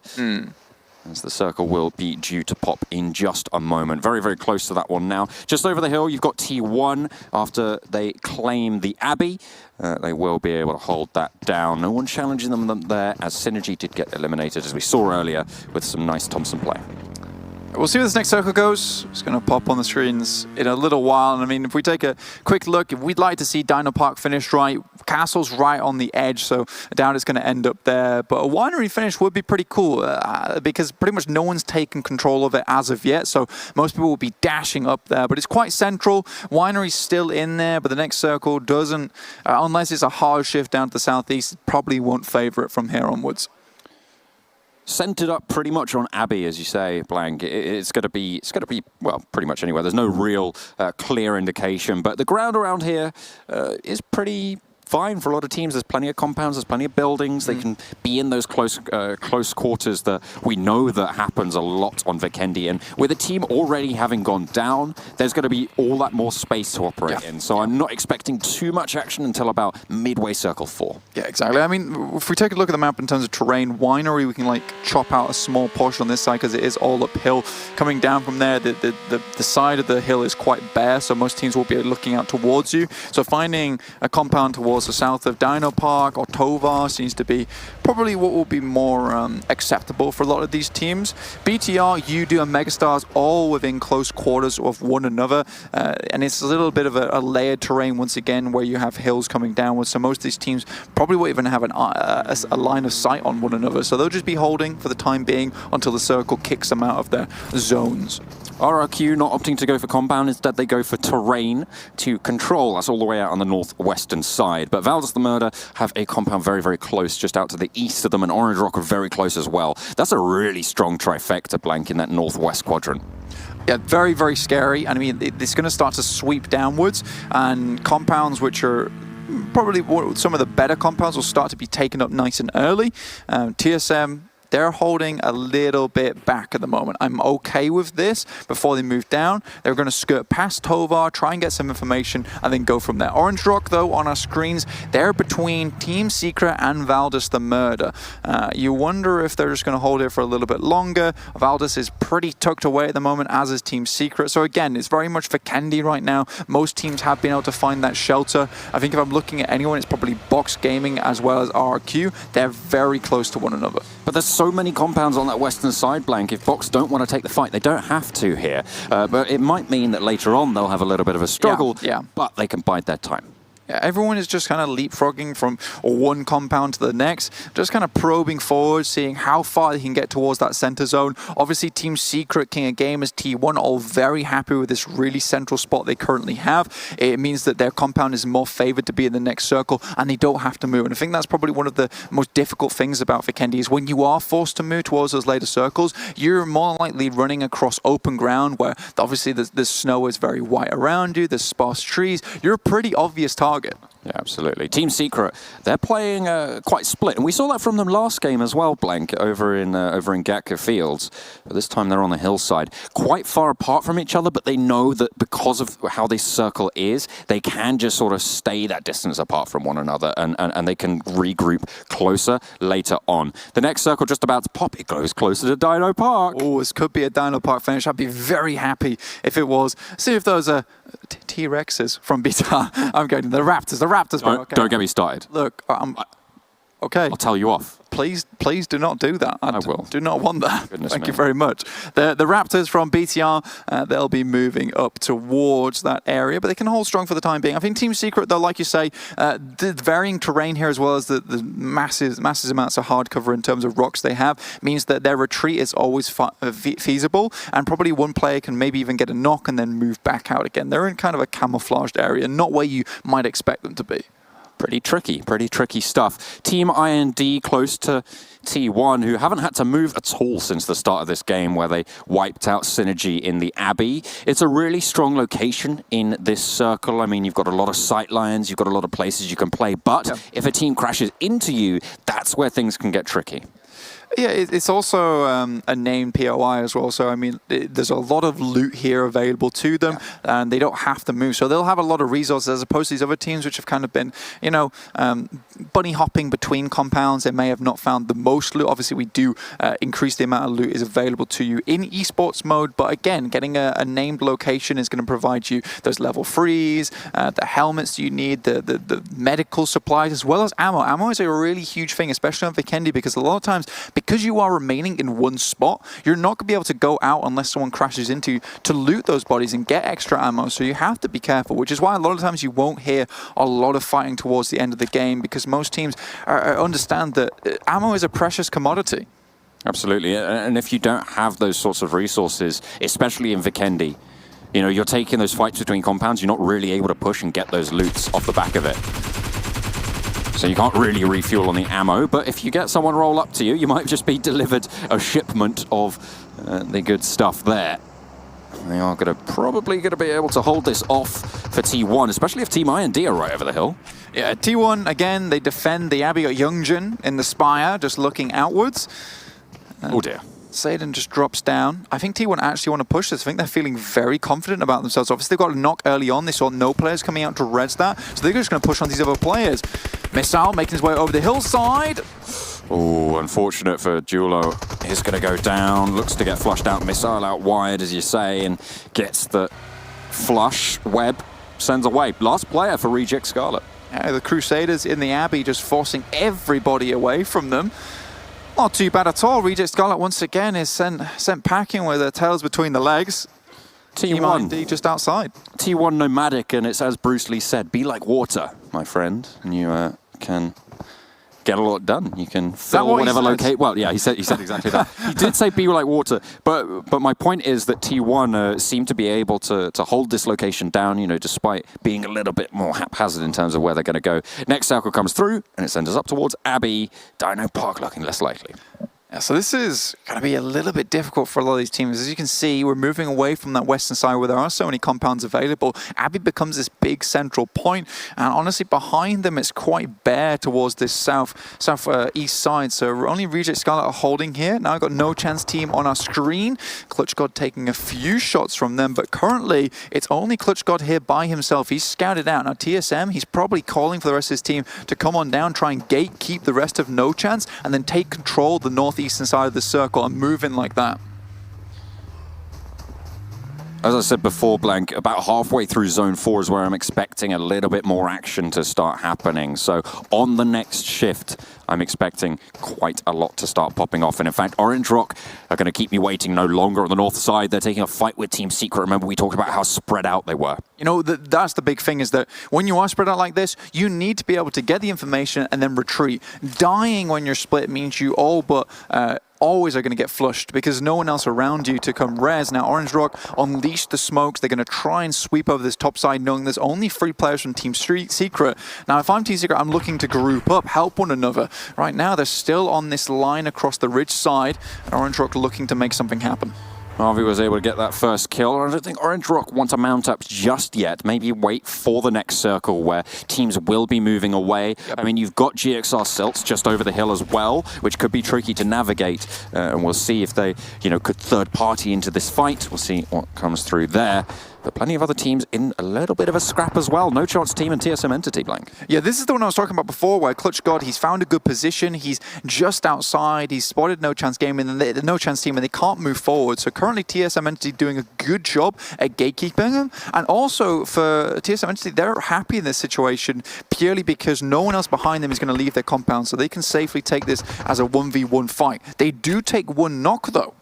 Speaker 2: As the circle will be due to pop in just a moment. Very, very close to that one now. Just over the hill, you've got T1. After they claim the Abbey, they will be able to hold that down. No one challenging them there, as Synergy did get eliminated, as we saw earlier, with some nice Thompson play.
Speaker 1: We'll see where this next circle goes. It's going to pop on the screens in a little while. And I mean, if we take a quick look, we'd like to see Dino Park finished right. Castle's right on the edge, so I doubt it's going to end up there. But a winery finish would be pretty cool because pretty much no one's taken control of it as of yet. So most people will be dashing up there. But it's quite central. Winery's still in there, but the next circle doesn't, unless it's a hard shift down to the southeast, probably won't favor it from here onwards.
Speaker 2: Centered up pretty much on Abbey, as you say, Blank. It's going to be, well, pretty much anywhere. There's no real clear indication, but the ground around here is pretty fine for a lot of teams. There's plenty of compounds, there's plenty of buildings. They can be in those close quarters that we know that happens a lot on Vikendi. And with a team already having gone down, there's going to be all that more space to operate in. So I'm not expecting too much action until about midway circle 4.
Speaker 1: Yeah, exactly. I mean, if we take a look at the map in terms of terrain, Winery, we can like chop out a small portion on this side because it is all uphill. Coming down from there, the side of the hill is quite bare, so most teams will be looking out towards you. So finding a compound towards the south of Dino Park or Tovar seems to be probably what will be more acceptable for a lot of these teams. BTR, Yodoo, and Megastars all within close quarters of one another, and it's a little bit of a layered terrain once again where you have hills coming downwards. So most of these teams probably won't even have a line of sight on one another. So they'll just be holding for the time being until the circle kicks them out of their zones.
Speaker 2: RRQ not opting to go for compound, instead they go for terrain to control. That's all the way out on the northwestern side. But Valdez the Murder have a compound very, very close, just out to the east of them, and Orange Rock are very close as well. That's a really strong trifecta blank in that northwest quadrant.
Speaker 1: Yeah, very, very scary. And I mean, it's going to start to sweep downwards, and compounds which are probably some of the better compounds will start to be taken up nice and early. TSM, they're holding a little bit back at the moment. I'm okay with this. Before they move down, they're going to skirt past Tovar, try and get some information, and then go from there. Orange Rock, though, on our screens, they're between Team Secret and Valdez the Murder. You wonder if they're just going to hold it for a little bit longer. Valdez is pretty tucked away at the moment, as is Team Secret. So again, it's very much Vikendi right now. Most teams have been able to find that shelter. I think if I'm looking at anyone, it's probably Box Gaming as well as RRQ. They're very close to one another.
Speaker 2: But there's so many compounds on that western side blank. If Box don't want to take the fight, they don't have to here. But it might mean that later on they'll have a little bit of a struggle, but they can bide their time.
Speaker 1: Yeah, everyone is just kind of leapfrogging from one compound to the next, just kind of probing forward, seeing how far they can get towards that center zone. Obviously, Team Secret, King of Gamers, T1, all very happy with this really central spot they currently have. It means that their compound is more favored to be in the next circle, and they don't have to move. And I think that's probably one of the most difficult things about Vikendi is when you are forced to move towards those later circles, you're more likely running across open ground where obviously the snow is very white around you, there's sparse trees. You're a pretty obvious target.
Speaker 2: Yeah, absolutely. Team Secret, they're playing quite split, and we saw that from them last game as well, Blank, over in Gatka Fields. But this time they're on the hillside, quite far apart from each other, but they know that because of how this circle is, they can just sort of stay that distance apart from one another, and they can regroup closer later on. The next circle just about to pop, it goes closer to Dino Park.
Speaker 1: Oh, this could be a Dino Park finish. I'd be very happy if it was. See if those are T-Rexes from Beta. I'm going to the Raptors. The Raptors. Okay.
Speaker 2: Don't get me started.
Speaker 1: Look, okay.
Speaker 2: I'll tell you off.
Speaker 1: Please do not do that.
Speaker 2: I will.
Speaker 1: Do not want that.
Speaker 2: Thank
Speaker 1: you very much. The Raptors from BTR, they'll be moving up towards that area, but they can hold strong for the time being. I think Team Secret, though, like you say, the varying terrain here as well as the massive amounts of hard cover in terms of rocks they have means that their retreat is always feasible, and probably one player can maybe even get a knock and then move back out again. They're in kind of a camouflaged area, not where you might expect them to be.
Speaker 2: Pretty tricky stuff. Team IND close to T1, who haven't had to move at all since the start of this game, where they wiped out Synergy in the Abbey. It's a really strong location in this circle. I mean, you've got a lot of sight lines, you've got a lot of places you can play, but if a team crashes into you, that's where things can get tricky.
Speaker 1: Yeah, it's also a named POI as well, so I mean, there's a lot of loot here available to them, and they don't have to move, so they'll have a lot of resources as opposed to these other teams which have kind of been, you know, bunny hopping between compounds. They may have not found the most loot. Obviously, we do increase the amount of loot is available to you in esports mode, but again, getting a named location is going to provide you those level 3s, the helmets you need, the medical supplies, as well as ammo. Ammo is a really huge thing, especially on Vikendi, because a lot of times, because you are remaining in one spot, you're not going to be able to go out unless someone crashes into you to loot those bodies and get extra ammo. So you have to be careful, which is why a lot of times you won't hear a lot of fighting towards the end of the game, because most teams understand that ammo is a precious commodity.
Speaker 2: Absolutely, and if you don't have those sorts of resources, especially in Vikendi, you know, you're taking those fights between compounds, you're not really able to push and get those loots off the back of it. So you can't really refuel on the ammo, but if you get someone roll up to you, you might just be delivered a shipment of the good stuff there. They are probably going to be able to hold this off for T1, especially if Team IND are right over the hill.
Speaker 1: Yeah, T1, again, they defend the Abbey Youngjin in the spire, just looking outwards.
Speaker 2: Oh dear.
Speaker 1: Satan just drops down. I think T1 actually want to push this. I think they're feeling very confident about themselves. Obviously, they've got a knock early on. They saw no players coming out to res that, so they're just going to push on these other players. Missile making his way over the hillside.
Speaker 2: Oh, unfortunate for Julo. He's going to go down. Looks to get flushed out. Missile out wide, as you say, and gets the flush. Web sends away. Last player for Reject Scarlet.
Speaker 1: Yeah, the Crusaders in the Abbey just forcing everybody away from them. Not too bad at all. Reject Scarlet once again is sent packing with their tails between the legs.
Speaker 2: T1
Speaker 1: just outside.
Speaker 2: T1 nomadic, and it's as Bruce Lee said, be like water, my friend, and you can get a lot done. You can fill whatever locate. Well, yeah, he said exactly that. He did say be like water, but my point is that T1 seem to be able to hold this location down, you know, despite being a little bit more haphazard in terms of where they're going to go. Next circle comes through, and it sends us up towards Abbey. Dino Park looking less likely.
Speaker 1: Yeah, so this is going to be a little bit difficult for a lot of these teams. As you can see, we're moving away from that western side where there are so many compounds available. Abbey becomes this big central point, and honestly, behind them, it's quite bare towards this southeast side. So only Reject Scarlet are holding here. Now I've got No Chance team on our screen. Clutch God taking a few shots from them, but currently, it's only Clutch God here by himself. He's scouted out. Now TSM, he's probably calling for the rest of his team to come on down, try and gatekeep the rest of No Chance, and then take control of the northeastern side of the circle and move in like that.
Speaker 2: As I said before, Blank, about halfway through Zone 4 is where I'm expecting a little bit more action to start happening. So on the next shift, I'm expecting quite a lot to start popping off. And in fact, Orange Rock are going to keep me waiting no longer on the north side. They're taking a fight with Team Secret. Remember, we talked about how spread out they were.
Speaker 1: You know, that's the big thing, is that when you are spread out like this, you need to be able to get the information and then retreat. Dying when you're split means you all but always are going to get flushed because no one else around you to come res. Now, Orange Rock unleash the smokes. They're going to try and sweep over this top side, knowing there's only 3 players from Team Secret. Now, if I'm Team Secret, I'm looking to group up, help one another. Right now, they're still on this line across the ridge side, and Orange Rock looking to make something happen.
Speaker 2: Harvey was able to get that first kill. I don't think Orange Rock want to mount up just yet. Maybe wait for the next circle where teams will be moving away. Yep. I mean, you've got GXR Silts just over the hill as well, which could be tricky to navigate. And we'll see if they, could third party into this fight. We'll see what comes through there. But plenty of other teams in a little bit of a scrap as well. No Chance team and TSM Entity, Blank.
Speaker 1: Yeah, this is the one I was talking about before, where Clutch God, he's found a good position. He's just outside. He's spotted No Chance game and the No Chance team, and they can't move forward. So currently TSM Entity doing a good job at gatekeeping him. And also for TSM Entity, they're happy in this situation purely because no one else behind them is going to leave their compound. So they can safely take this as a 1v1 fight. They do take one knock, though.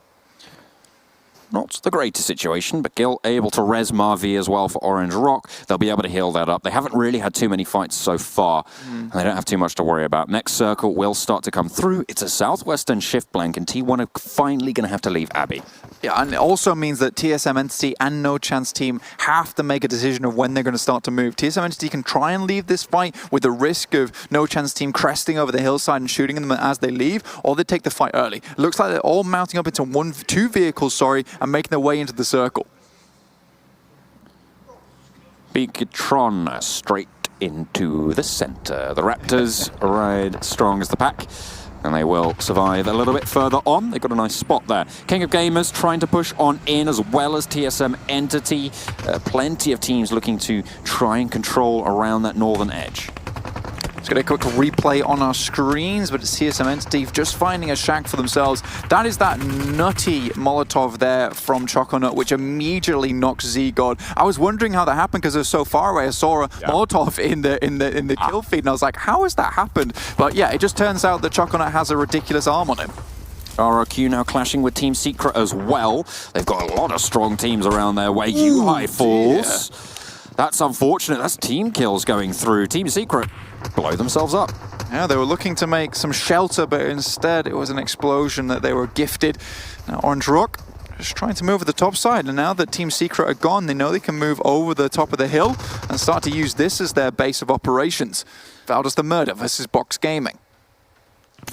Speaker 2: Not the greatest situation, but Gil able to res Marvi as well for Orange Rock. They'll be able to heal that up. They haven't really had too many fights so far, and they don't have too much to worry about. Next circle will start to come through. It's a southwestern shift, Blank, and T1 are finally going to have to leave Abbey.
Speaker 1: Yeah, and it also means that TSM Entity and No Chance team have to make a decision of when they're going to start to move. TSM Entity can try and leave this fight with the risk of No Chance team cresting over the hillside and shooting them as they leave, or they take the fight early. It looks like they're all mounting up into two vehicles, and making their way into the circle.
Speaker 2: Beakatron straight into the center. The Raptors ride strong as the pack, and they will survive a little bit further on. They've got a nice spot there. King of Gamers trying to push on in, as well as TSM Entity. Plenty of teams looking to try and control around that northern edge.
Speaker 1: Let's get a quick replay on our screens, but it's TSM Entity just finding a shack for themselves. That is that nutty Molotov there from Choconut, which immediately knocks Z-God. I was wondering how that happened because it was so far away. I saw a Molotov in the kill feed, and I was like, how has that happened? But yeah, it just turns out that Choconut has a ridiculous arm on him.
Speaker 2: RRQ now clashing with Team Secret as well. They've got a lot of strong teams around there where UI falls. That's unfortunate. That's team kills going through. Team Secret blow themselves up.
Speaker 1: Yeah, they were looking to make some shelter, but instead it was an explosion that they were gifted. Now Orange Rock just trying to move over the top side, and now that Team Secret are gone, they know they can move over the top of the hill and start to use this as their base of operations. Valdez the Murder versus Box Gaming.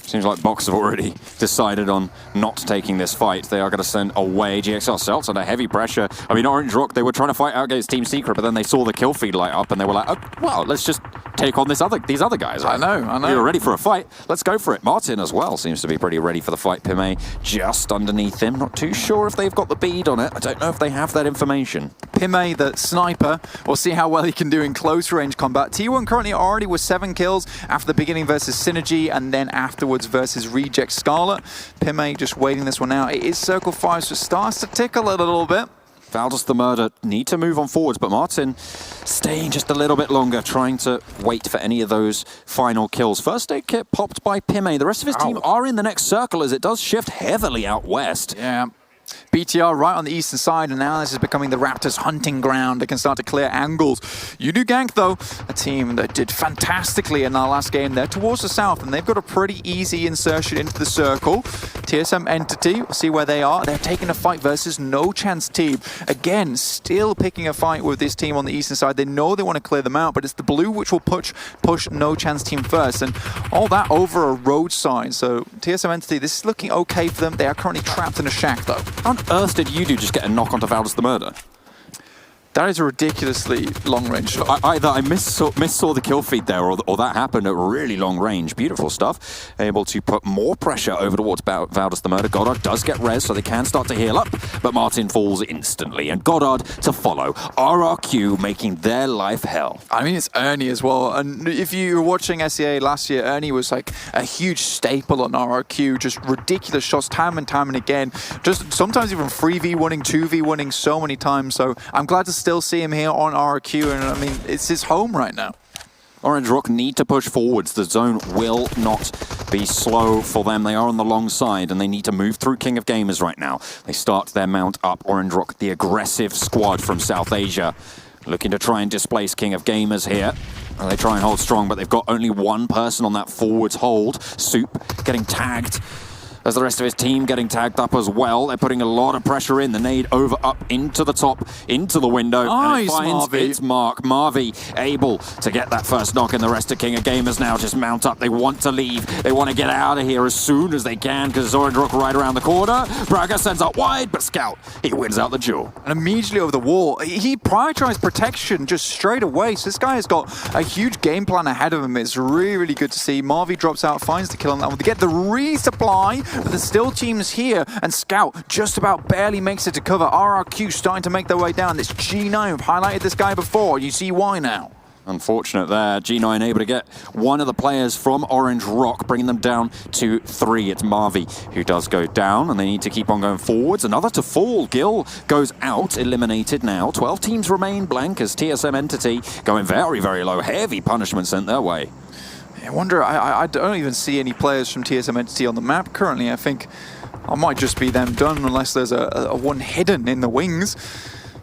Speaker 2: Seems like Box have already decided on not taking this fight. They are going to send away GXL Celts under heavy pressure. I mean, Orange Rock, they were trying to fight out against Team Secret, but then they saw the kill feed light up and they were like, oh, well, let's just take on these other guys. Right?
Speaker 1: I know.
Speaker 2: We were ready for a fight. Let's go for it. Martin as well seems to be pretty ready for the fight. Pmwl just underneath him. Not too sure if they've got the bead on it. I don't know if they have that information.
Speaker 1: Pmwl, the sniper, we'll see how well he can do in close range combat. T1 currently already with 7 kills after the beginning versus Synergy and then afterwards versus Reject Scarlet. Pmwl just waiting this one out. It is Circle 5, so it starts to tickle a little bit.
Speaker 2: Valdez the Murder need to move on forwards, but Martin staying just a little bit longer, trying to wait for any of those final kills. First aid kit popped by Pmwl. The rest of his team are in the next circle as it does shift heavily out west.
Speaker 1: Yeah. BTR right on the eastern side, and now this is becoming the Raptors' hunting ground. They can start to clear angles. Yodoo Gank, though, a team that did fantastically in our last game. They're towards the south, and they've got a pretty easy insertion into the circle. TSM Entity, we'll see where they are. They're taking a fight versus No Chance team. Again, still picking a fight with this team on the eastern side. They know they want to clear them out, but it's the blue which will push No Chance team first, and all that over a roadside. So TSM Entity, this is looking okay for them. They are currently trapped in a shack, though.
Speaker 2: How on earth did Yodoo just get a knock onto Valdez the Murder?
Speaker 1: That is a ridiculously long-range shot.
Speaker 2: Either I missaw the kill feed there, or that happened at really long range. Beautiful stuff. Able to put more pressure over towards Valdez the Murder. Goddard does get res, so they can start to heal up, but Martin falls instantly, and Goddard to follow. RRQ making their life hell.
Speaker 1: I mean, it's Ernie as well, and if you were watching SEA last year, Ernie was like a huge staple on RRQ, just ridiculous shots time and time and again. Just sometimes even 3v winning, 2v winning so many times, so I'm glad to still see him here on RQ, and I mean, it's his home right now.
Speaker 2: Orange Rock need to push forwards. The zone will not be slow for them. They are on the long side, and they need to move through King of Gamers right now. They start their mount up. Orange Rock, the aggressive squad from South Asia, looking to try and displace King of Gamers here. They try and hold strong, but they've got only one person on that forwards hold. Soup getting tagged. As the rest of his team getting tagged up as well. They're putting a lot of pressure in. The nade over up into the top, into the window.
Speaker 1: Nice,
Speaker 2: and it finds
Speaker 1: Marvi.
Speaker 2: its mark. Marvi able to get that first knock, and the rest of King of Gamers now just mount up. They want to leave. They want to get out of here as soon as they can because it's Orange Rock right around the corner. Braga sends up wide, but Scout, he wins out the duel.
Speaker 1: And immediately over the wall, he prioritized protection just straight away. So this guy has got a huge game plan ahead of him. It's really, really good to see. Marvi drops out, finds the kill on that one. They get the resupply, but there's still teams here, and Scout just about barely makes it to cover. RRQ starting to make their way down. This G9, we've highlighted this guy before. You see why now.
Speaker 2: Unfortunate there. G9 able to get one of the players from Orange Rock, bringing them down to 3. It's Marvi who does go down, and they need to keep on going forwards. Another to fall. Gil goes out, eliminated now. 12 teams remain blank as TSM Entity going very, very low. Heavy punishment sent their way.
Speaker 1: I wonder, I don't even see any players from TSM Entity on the map currently. I think I might just be them done unless there's a one hidden in the wings.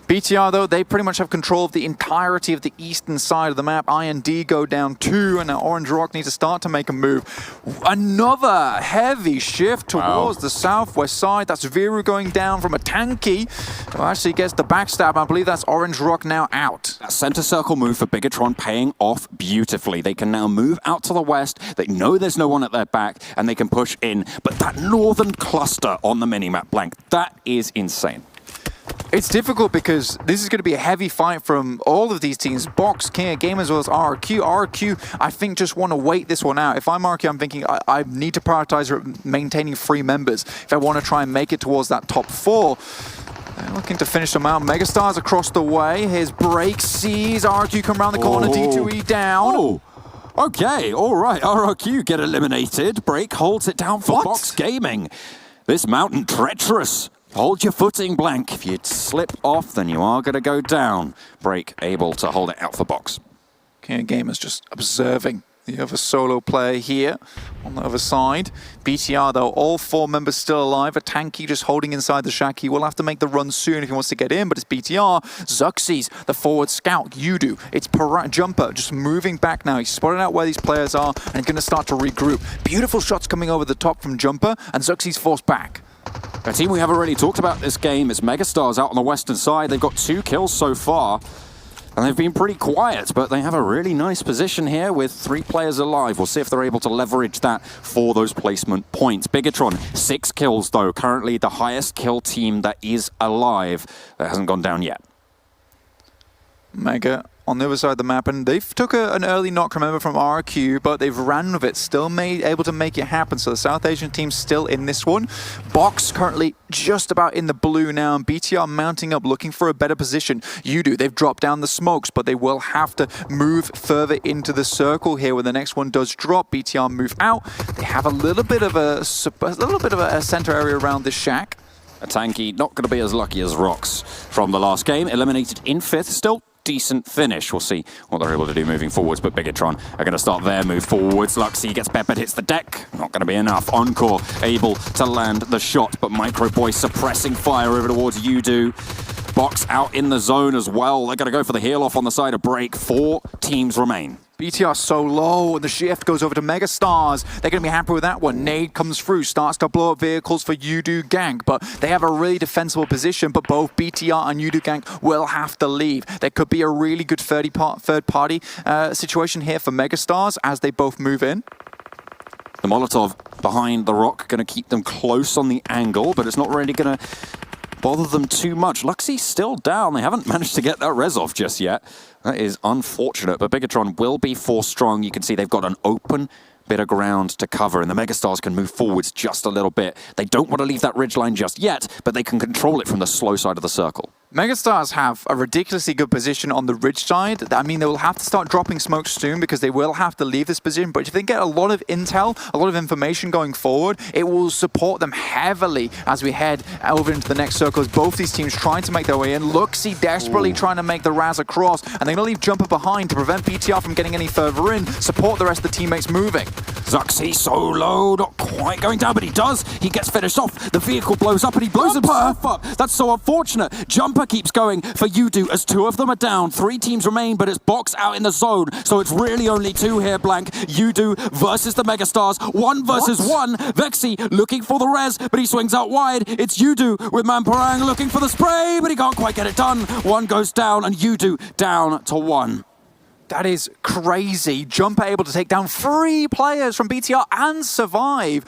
Speaker 1: BTR, though, they pretty much have control of the entirety of the eastern side of the map. IND go down 2, and now Orange Rock need to start to make a move. Another heavy shift towards the southwest side. That's Viru going down from a tanky, who actually gets the backstab. I believe that's Orange Rock now out.
Speaker 2: That center circle move for Bigatron paying off beautifully. They can now move out to the west. They know there's no one at their back, and they can push in. But that northern cluster on the minimap blank, that is insane.
Speaker 1: It's difficult because this is going to be a heavy fight from all of these teams. Box, King of Gamers, as well as RRQ. RRQ, I think, just want to wait this one out. If I'm RRQ, I'm thinking I need to prioritize maintaining 3 members if I want to try and make it towards that top 4. They're looking to finish them out. Megastars across the way. Here's Break, sees RRQ come around the corner. D2E down.
Speaker 2: Oh. Okay, all right. RRQ get eliminated. Break holds it down for Box Gaming. This mountain treacherous. Hold your footing blank. If you slip off, then you are going to go down. Break able to hold it out for Box.
Speaker 1: King of Gamers just observing the other solo player here on the other side. BTR, though, all 4 members still alive. A tanky just holding inside the shack. He will have to make the run soon if he wants to get in, but it's BTR. Zuxies, the forward scout. Yodoo, it's Jumper just moving back now. He's spotted out where these players are and going to start to regroup. Beautiful shots coming over the top from Jumper, and Zuxies forced back.
Speaker 2: A team we haven't really talked about this game is Megastars out on the western side. They've got 2 kills so far. And they've been pretty quiet, but they have a really nice position here with 3 players alive. We'll see if they're able to leverage that for those placement points. Bigatron, 6 kills though, currently the highest kill team that is alive. That hasn't gone down yet.
Speaker 1: Mega on the other side of the map, and they've took an early knock, remember, from RQ, but they've ran with it, still able to make it happen. So the South Asian team's still in this one. Box currently just about in the blue now, and BTR mounting up, looking for a better position. Yodoo, they've dropped down the smokes, but they will have to move further into the circle here when the next one does drop. BTR move out. They have a little bit of a center area around this shack.
Speaker 2: A tanky, not going to be as lucky as Rox from the last game. Eliminated in 5th, still decent finish. We'll see what they're able to do moving forwards, but Bigatron are going to start their move forwards. Luxy gets peppered, hits the deck. Not going to be enough. Encore able to land the shot, but Micro Boy suppressing fire over towards Yodoo. Box out in the zone as well. They're going to go for the heel off on the side of break. 4 teams remain.
Speaker 1: BTR so low, and the shift goes over to Megastars. They're going to be happy with that one. Nade comes through, starts to blow up vehicles for Yodoo Gank, but they have a really defensible position, but both BTR and Yodoo Gank will have to leave. There could be a really good third-party situation here for Megastars as they both move in.
Speaker 2: The Molotov behind the rock, going to keep them close on the angle, but it's not really going to bother them too much. Luxy's still down. They haven't managed to get that res off just yet. That is unfortunate, but Bigatron will be 4 strong. You can see they've got an open bit of ground to cover, and the Megastars can move forwards just a little bit. They don't want to leave that ridgeline just yet, but they can control it from the slow side of the circle.
Speaker 1: Megastars have a ridiculously good position on the ridge side. I mean, they will have to start dropping smoke soon because they will have to leave this position. But if they get a lot of intel, a lot of information going forward, it will support them heavily as we head over into the next circle. As both these teams trying to make their way in. Luxy desperately trying to make the Raz across. And they're going to leave Jumper behind to prevent BTR from getting any further in. Support the rest of the teammates moving.
Speaker 2: Zuxi so low, not quite going down, but he does. He gets finished off. The vehicle blows up and he blows himself up. That's so unfortunate. Jumper keeps going for Yodoo as 2 of them are down. 3 teams remain, but it's Box out in the zone. So it's really only 2 here, Blank. Yodoo versus the Megastars. 1 versus 1. Vexy looking for the res, but he swings out wide. It's Yodoo with Mamparang looking for the spray, but he can't quite get it done. 1 goes down and Yodoo down to 1.
Speaker 1: That is crazy. Jumper able to take down 3 players from BTR and survive.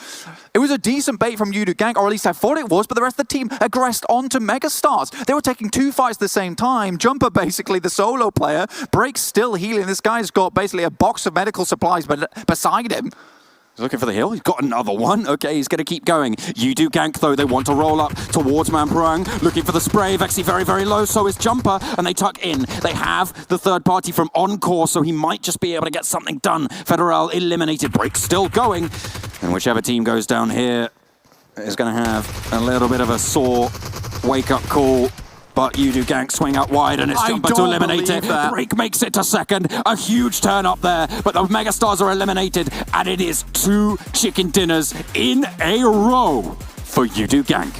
Speaker 1: It was a decent bait from Yodoo Gank, or at least I thought it was, but the rest of the team aggressed onto Megastars. They were taking 2 fights at the same time. Jumper, basically the solo player, Break still healing. This guy's got basically a box of medical supplies beside him.
Speaker 2: He's looking for the hill. He's got another one. Okay, he's going to keep going. Yodoo Gank, though, they want to roll up towards Mamparang. Looking for the spray. Vexy very, very low. So is Jumper, and they tuck in. They have the third party from Encore, so he might just be able to get something done. Federal eliminated. Break still going. And whichever team goes down here is going to have a little bit of a sore wake-up call. But Yodoo Gank swing out wide, and it's Jumper to eliminate it. Break makes it to 2nd. A huge turn up there, but the Megastars are eliminated, and it is 2 chicken dinners in a row for Yodoo Gank.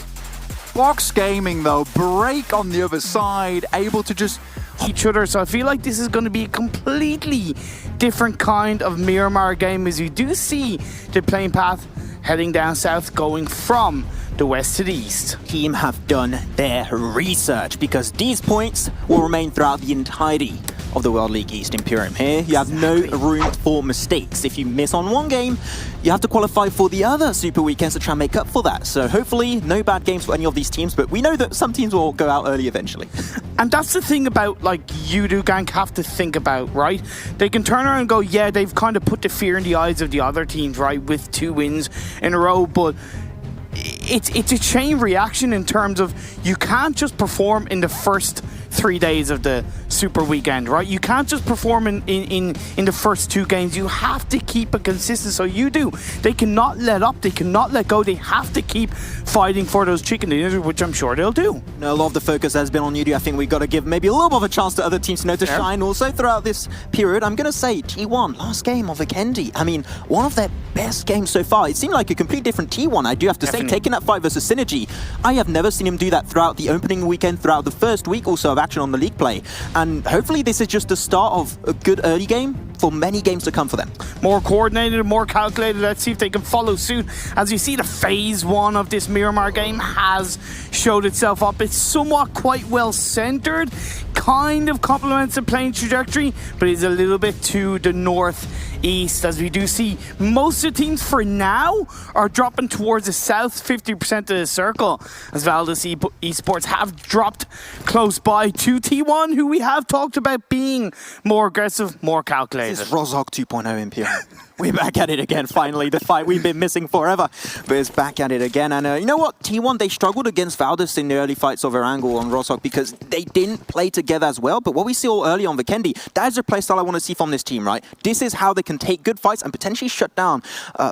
Speaker 1: Box Gaming, though, Break on the other side, able to just
Speaker 3: each other. So I feel like this is going to be a completely different kind of Miramar game, as you do see the playing path heading down south, going from the west to the east.
Speaker 4: Team have done their research because these points will remain throughout the entirety of the World League East Imperium. Here, you have no room for mistakes. If you miss on one game, you have to qualify for the other Super Weekends to try and make up for that. So hopefully, no bad games for any of these teams, but we know that some teams will go out early eventually.
Speaker 3: And that's the thing about, like, Yodoo Gank have to think about, right? They can turn around and go, yeah, they've kind of put the fear in the eyes of the other teams, right, with 2 wins in a row, but it's a chain reaction in terms of you can't just perform in the first 3 days of the Super Weekend, right? You can't just perform in the first 2 games. You have to keep it consistent. So Yodoo, they cannot let up. They cannot let go. They have to keep fighting for those chicken dinners, which I'm sure they'll do.
Speaker 4: A lot of the focus has been on Yodoo. I think we've got to give maybe a little bit of a chance to other teams to shine also throughout this period. I'm going to say T1, last game of Vikendi. I mean, one of their best games so far. It seemed like a complete different T1, I do have to say, taking that fight versus Synergy. I have never seen him do that throughout the opening weekend, throughout the first week also of action on the league play. And hopefully this is just the start of a good early game for many games to come for them.
Speaker 3: More coordinated, more calculated. Let's see if they can follow suit. As you see, the phase 1 of this Miramar game has showed itself up. It's somewhat quite well centered, kind of complements the playing trajectory, but is a little bit to the northeast, as we do see most of the teams for now are dropping towards the south 50% of the circle, as Valdez Esports have dropped close by to T1, who we have talked about being more aggressive, more calculated.
Speaker 4: This is Rozhok 2.0 in PR. We're back at it again, finally. The fight we've been missing forever, but it's back at it again. And you know what? T1, they struggled against Valdez in the early fights of Erangel on Rozhok because they didn't play together as well. But what we saw early on Vikendi, that is the playstyle I want to see from this team, right? This is how they can take good fights and potentially shut down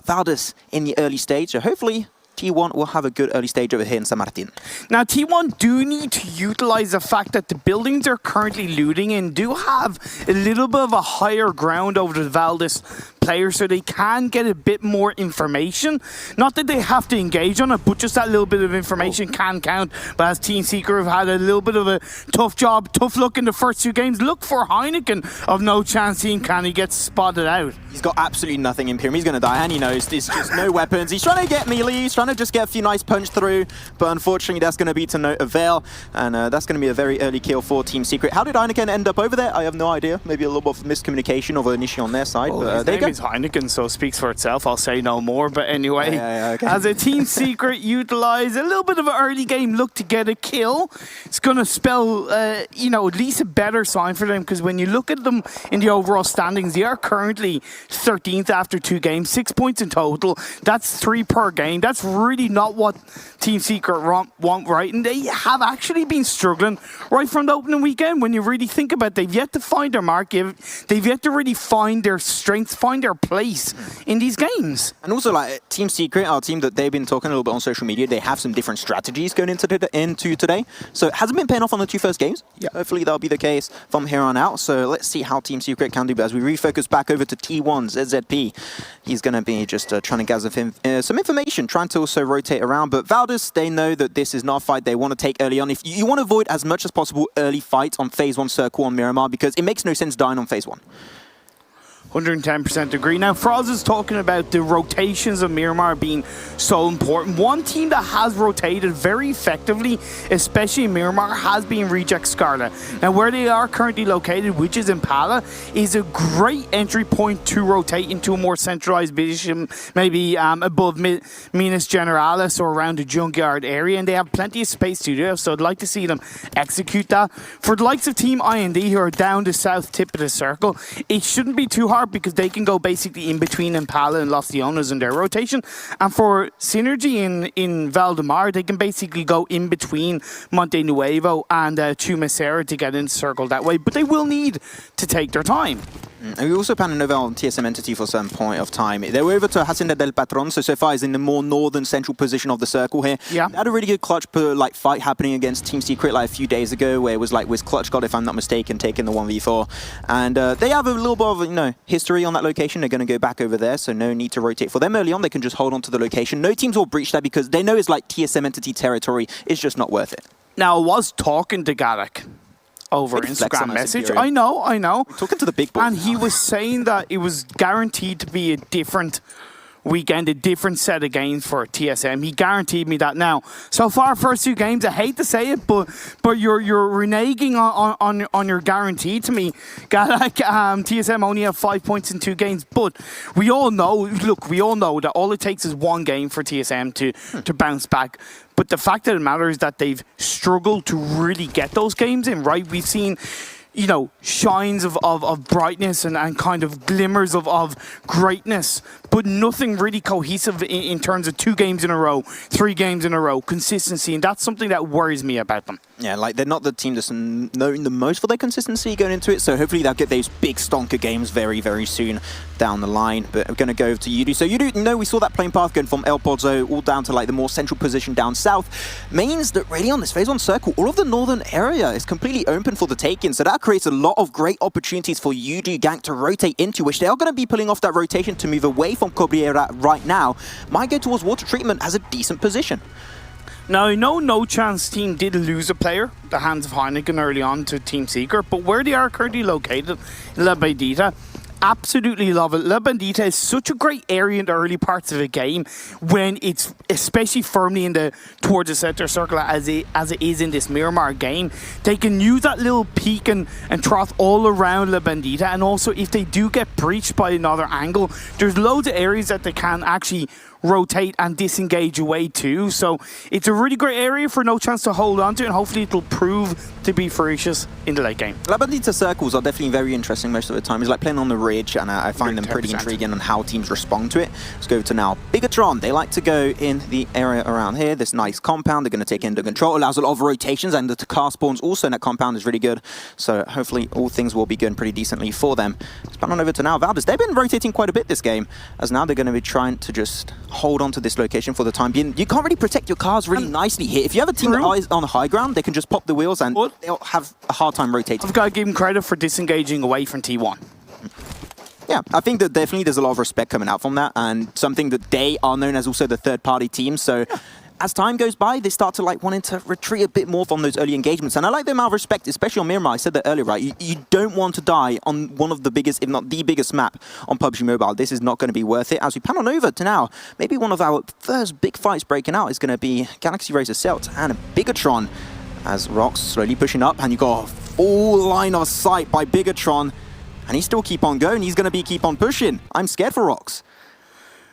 Speaker 4: Valdez in the early stage. So hopefully T1 will have a good early stage over here in San Martin.
Speaker 3: Now, T1 do need to utilize the fact that the buildings they're currently looting in do have a little bit of a higher ground over the Valdez players, so they can get a bit more information. Not that they have to engage on it, but just that little bit of information can count. But as Team Secret have had a little bit of a tough job, tough look in the first 2 games, look for Heineken of no chance can he get spotted out.
Speaker 4: He's got absolutely nothing in Pyramid. He's going to die, and he knows there's just no weapons. He's trying to get melee, he's trying to just get a few nice punch through, but unfortunately that's going to be to no avail, and that's going to be a very early kill for Team Secret. How did Heineken end up over there? I have no idea. Maybe a little bit of miscommunication of initially on their side, but there you go.
Speaker 3: His Heineken, so it speaks for itself. I'll say no more. But anyway,
Speaker 4: okay.
Speaker 3: As a Team Secret utilize a little bit of an early game look to get a kill, it's going to spell, you know, at least a better sign for them, because when you look at them in the overall standings, they are currently 13th after 2 games, 6 points in total. That's 3 per game. That's really not what Team Secret want, right? And they have actually been struggling right from the opening weekend. When you really think about it, they've yet to find their mark. They've yet to really find their strength, find their place in these games.
Speaker 4: And also, like, Team Secret, our team that they've been talking a little bit on social media, they have some different strategies going into today. So it hasn't been paying off on the 2 first games. Yeah. Hopefully that'll be the case from here on out. So let's see how Team Secret can do. But as we refocus back over to T1's ZZP, he's going to be just trying to gather some information, trying to also rotate around. But Valdez, they know that this is not a fight they want to take early on. If you want to avoid as much as possible early fights on phase 1 circle on Miramar, because it makes no sense dying on phase 1.
Speaker 3: 110% agree. Now, Froz is talking about the rotations of Miramar being so important. One team that has rotated very effectively, especially in Miramar, has been Reject Scarlet. Now, where they are currently located, which is Impala, is a great entry point to rotate into a more centralized position, maybe above Minas Generalis or around the junkyard area, and they have plenty of space to do, so I'd like to see them execute that. For the likes of Team IND, who are down the south tip of the circle, it shouldn't be too hard, because they can go basically in between Impala and Los Leones in their rotation. And for Synergy in Valdemar, they can basically go in between Monte Nuevo and Chumacera to get in the circle that way. But they will need to take their time.
Speaker 4: And we also planned over on TSM Entity for some point of time. They were over to Hacienda del Patron, so far is in the more northern central position of the circle here.
Speaker 3: Yeah.
Speaker 4: They had a really good clutch fight happening against Team Secret like a few days ago, where it was like with Clutch God, if I'm not mistaken, taking the 1v4. And they have a little bit of history on that location. They're going to go back over there, so no need to rotate for them early on. They can just hold on to the location. No teams will breach that because they know it's like TSM Entity territory. It's just not worth it.
Speaker 3: Now, I was talking to Garrick over Instagram message. I know.
Speaker 4: We're talking to the big boy.
Speaker 3: And he was saying that it was guaranteed to be a different weekend, a different set of games for TSM. He guaranteed me that. Now, so far, first 2 games, I hate to say it, but you're reneging on your guarantee to me. TSM only have 5 points in 2 games, but we all know that all it takes is 1 game for TSM to bounce back. But the fact of the matter is that they've struggled to really get those games in, right? We've seen, shines of brightness and kind of glimmers of greatness, but nothing really cohesive in terms of 2 games in a row, 3 games in a row, consistency, and that's something that worries me about them.
Speaker 4: Yeah, like they're not the team that's known the most for their consistency going into it, so hopefully they'll get those big stonker games very, very soon down the line. But we're going to go over to Yodoo. So Yodoo, we saw that playing path going from El Pozo all down to like the more central position down south, means that really on this phase 1 circle, all of the northern area is completely open for the taking, so that creates a lot of great opportunities for Yodoo Gank to rotate into, which they are going to be pulling off that rotation to move away from Cabrera right now. Might go towards water treatment as a decent position.
Speaker 3: Now, I know No Chance team did lose a player, the hands of Heineken, early on to Team Secret, but where they are currently located, La Baidita, absolutely love it. La Bandita is such a great area in the early parts of a game when it's especially firmly in the towards the center circle as it is in this Miramar game. They can use that little peak and trough all around La Bandita, and also if they do get breached by another angle, there's loads of areas that they can actually rotate and disengage away too. So it's a really great area for No Chance to hold on to, and hopefully it'll prove to be ferocious in the late game.
Speaker 4: La Bandita circles are definitely very interesting most of the time. It's like playing on the ridge, and I find them pretty intriguing on how teams respond to it. Let's go to now Bigatron. They like to go in the area around here, this nice compound. They're going to take into control. Allows a lot of rotations, and the car spawns also in that compound is really good. So hopefully all things will be going pretty decently for them. Let's pan on over to now Valdez. They've been rotating quite a bit this game, as now they're going to be trying to just hold on to this location for the time being. You can't really protect your cars really nicely here. If you have a team that is on the high ground, they can just pop the wheels and they'll have a hard time rotating.
Speaker 3: I've got to give him credit for disengaging away from T1.
Speaker 4: Yeah, I think that definitely there's a lot of respect coming out from that, and something that they are known as also the third-party team. So as time goes by, they start to like wanting to retreat a bit more from those early engagements. And I like the amount of respect, especially on Miramar. I said that earlier, right? You don't want to die on one of the biggest, if not the biggest map on PUBG Mobile. This is not going to be worth it. As we pan on over to now, maybe one of our first big fights breaking out is going to be Galaxy Racer Celt and Bigatron, as Rox slowly pushing up, and you got a full line of sight by Bigatron, and he still keep on going. He's going to keep on pushing. I'm scared for Rox.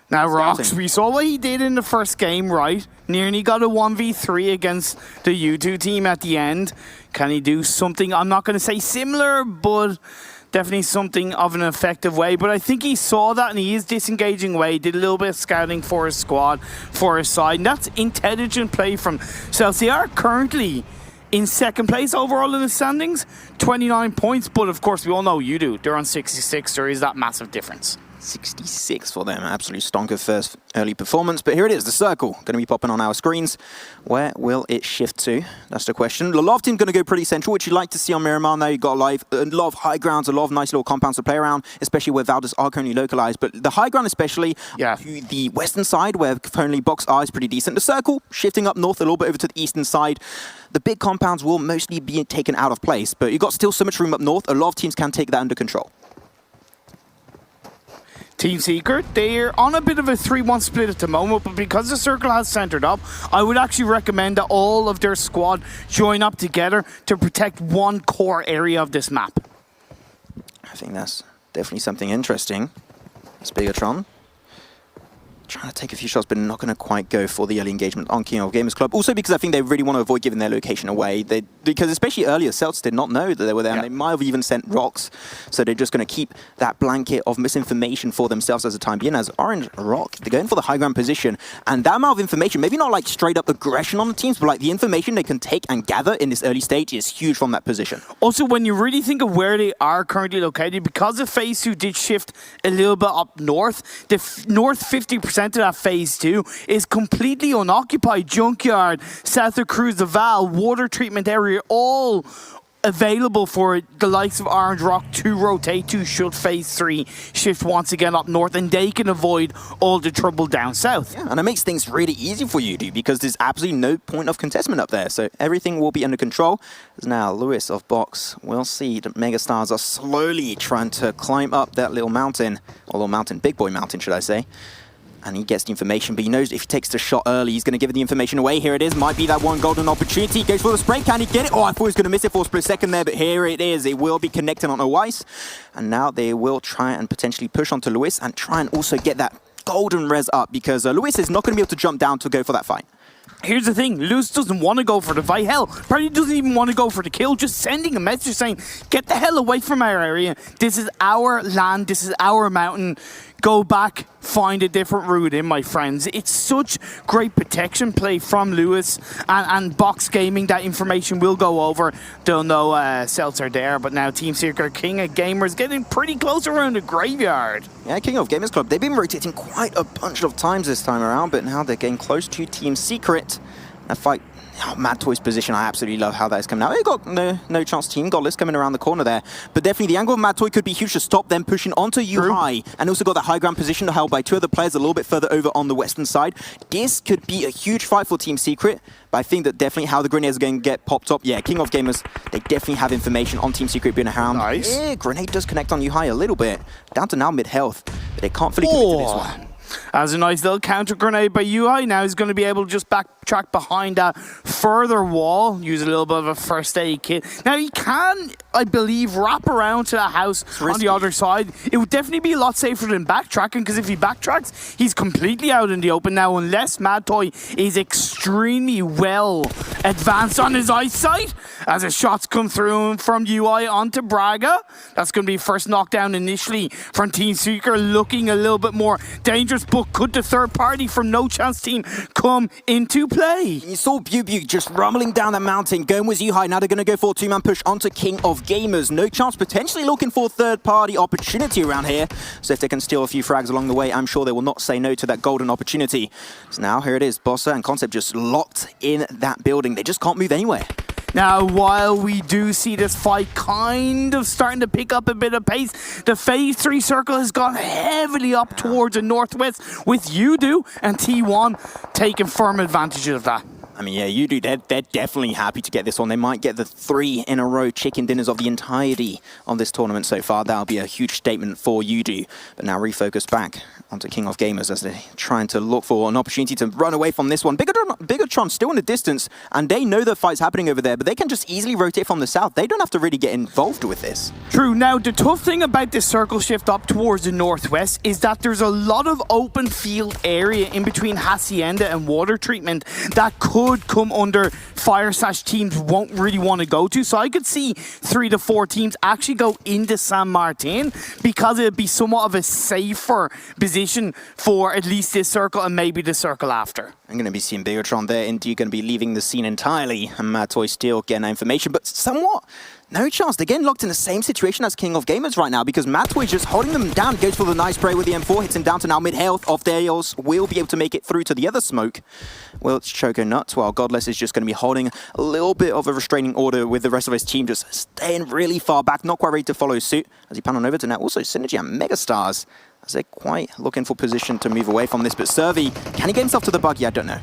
Speaker 3: Now, Rox, we saw what he did in the first game, right? Nearly got a 1v3 against the Yodoo team at the end. Can he do something? I'm not going to say similar, but definitely something of an effective way. But I think he saw that, and he is disengaging away. Did a little bit of scouting for his squad, for his side. And that's intelligent play from Celt. They are currently in second place overall in the standings, 29 points. But of course, we all know Yodoo. They're on 66. There is that massive difference.
Speaker 4: 66 for them. Absolutely stonker first early performance. But here it is, the circle. Going to be popping on our screens. Where will it shift to? That's the question. The love team going to go pretty central, which you like to see on Miramar. Now you've got a lot of high grounds, a lot of nice little compounds to play around, especially where Valdez are currently localized. But the high ground especially to the western side, where currently Box R is pretty decent. The circle shifting up north a little bit over to the eastern side. The big compounds will mostly be taken out of place, but you've got still so much room up north. A lot of teams can take that under control.
Speaker 3: Team Secret, they're on a bit of a 3-1 split at the moment, but because the circle has centered up, I would actually recommend that all of their squad join up together to protect one core area of this map.
Speaker 4: I think that's definitely something interesting. It's Bigatron trying to take a few shots, but not going to quite go for the early engagement on King of Gamers Club. Also because I think they really want to avoid giving their location away. Because especially earlier, Celts did not know that they were there, and they might have even sent rocks. So they're just going to keep that blanket of misinformation for themselves as a time being. As Orange Rock, they're going for the high ground position. And that amount of information, maybe not like straight up aggression on the teams, but like the information they can take and gather in this early stage is huge from that position.
Speaker 3: Also, when you really think of where they are currently located, because the Phase 2 did shift a little bit up north, the north 50% of that Phase 2 is completely unoccupied. Junkyard, south of Cruz the Val, water treatment area, all available for the likes of Orange Rock to rotate to should Phase 3 shift once again up north, and they can avoid all the trouble down south.
Speaker 4: Yeah, and it makes things really easy for you, dude, because there's absolutely no point of contestment up there, so everything will be under control. Now, Lewis of Box, we'll see the Megastars are slowly trying to climb up that little mountain, or little mountain, big boy mountain, should I say. And he gets the information, but he knows if he takes the shot early, he's going to give the information away. Here it is. Might be that one golden opportunity. He goes for the spray. Can he get it? Oh, I thought he was going to miss it for a split second there, but here it is. It will be connected on Weiss. And now they will try and potentially push onto Lewis and try and also get that golden res up, because Lewis is not going to be able to jump down to go for that fight.
Speaker 3: Here's the thing, Lewis doesn't want to go for the fight. Hell, probably doesn't even want to go for the kill. Just sending a message saying, get the hell away from our area. This is our land. This is our mountain. Go back, find a different route in, my friends. It's such great protection play from Lewis and Box Gaming. That information will go over. They'll know Celts are there, but now Team Secret, King of Gamers, getting pretty close around the graveyard.
Speaker 4: Yeah, King of Gamers Club, they've been rotating quite a bunch of times this time around, but now they're getting close to Team Secret. A fight. Oh, Mad Toy's position, I absolutely love how that is coming out. They got no chance team, Godless coming around the corner there. But definitely the angle of Mad Toy could be huge to stop them pushing onto U-High. And also got that high ground position held by two other players a little bit further over on the western side. This could be a huge fight for Team Secret. But I think that definitely how the grenades are going to get popped up. Yeah, King of Gamers, they definitely have information on Team Secret being around.
Speaker 3: Nice.
Speaker 4: Yeah, grenade does connect on U-High a little bit. Down to now mid-health. But they can't fully commit to this one.
Speaker 3: As a nice little counter grenade by UI, now he's going to be able to just backtrack behind that further wall, use a little bit of a first aid kit. Now he can, I believe, wrap around to the house on the other side. It would definitely be a lot safer than backtracking, because if he backtracks, he's completely out in the open now, unless Mad Toy is extremely well advanced on his eyesight. As the shots come through from UI onto Braga. That's going to be first knockdown initially from Team Secret, looking a little bit more dangerous. But could the third party from No Chance team come into play?
Speaker 4: You saw Bubu just rumbling down the mountain, going with U-High. Now they're going to go for a two-man push onto King of Gamers. No Chance potentially looking for a third-party opportunity around here. So if they can steal a few frags along the way, I'm sure they will not say no to that golden opportunity. So now here it is. Bossa and Concept just locked in that building. They just can't move anywhere.
Speaker 3: Now, while we do see this fight kind of starting to pick up a bit of pace, the Phase 3 circle has gone heavily up towards the northwest, with Yodoo and T1 taking firm advantage of that.
Speaker 4: I mean, yeah, Yodoo, they're definitely happy to get this one. They might get the 3 in a row chicken dinners of the entirety of this tournament so far. That'll be a huge statement for Yodoo. But now refocus back onto King of Gamers as they're trying to look for an opportunity to run away from this one. Bigatron still in the distance, and they know the fight's happening over there, but they can just easily rotate from the south. They don't have to really get involved with this.
Speaker 3: True. Now, the tough thing about this circle shift up towards the northwest is that there's a lot of open field area in between Hacienda and water treatment that could come under fire slash teams won't really want to go to. So I could see 3 to 4 teams actually go into San Martin, because it'd be somewhat of a safer position for at least this circle and maybe the circle after.
Speaker 4: I'm going to be seeing Bigatron there. Indeed, going to be leaving the scene entirely. And Mad Toy still getting that information, but somewhat No Chance. They're getting locked in the same situation as King of Gamers right now, because Mad Toy just holding them down. Goes for the nice spray with the M4, hits him down to now mid-health. Off Dales will be able to make it through to the other smoke. Well, it's Choco Nuts, while Godless is just going to be holding a little bit of a restraining order with the rest of his team, just staying really far back, not quite ready to follow suit, as he pan on over to now also Synergy and Megastars, as they're quite looking for position to move away from this. But Servi, can he get himself to the buggy? I don't know.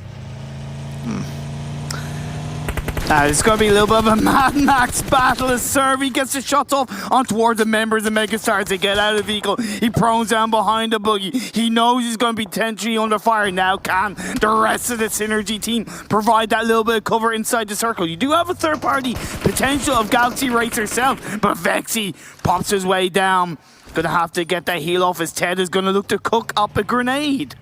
Speaker 3: It's going to be a little bit of a Mad Max battle as Servi gets the shots off on toward the members of Megastars. They get out of the vehicle. He prones down behind the buggy. He knows he's going to be potentially under fire. Now can the rest of the Synergy team provide that little bit of cover inside the circle? You do have a third party potential of Galaxy Racer herself, but Vexy pops his way down. Gonna have to get that heal off as Ted is gonna look to cook up a grenade.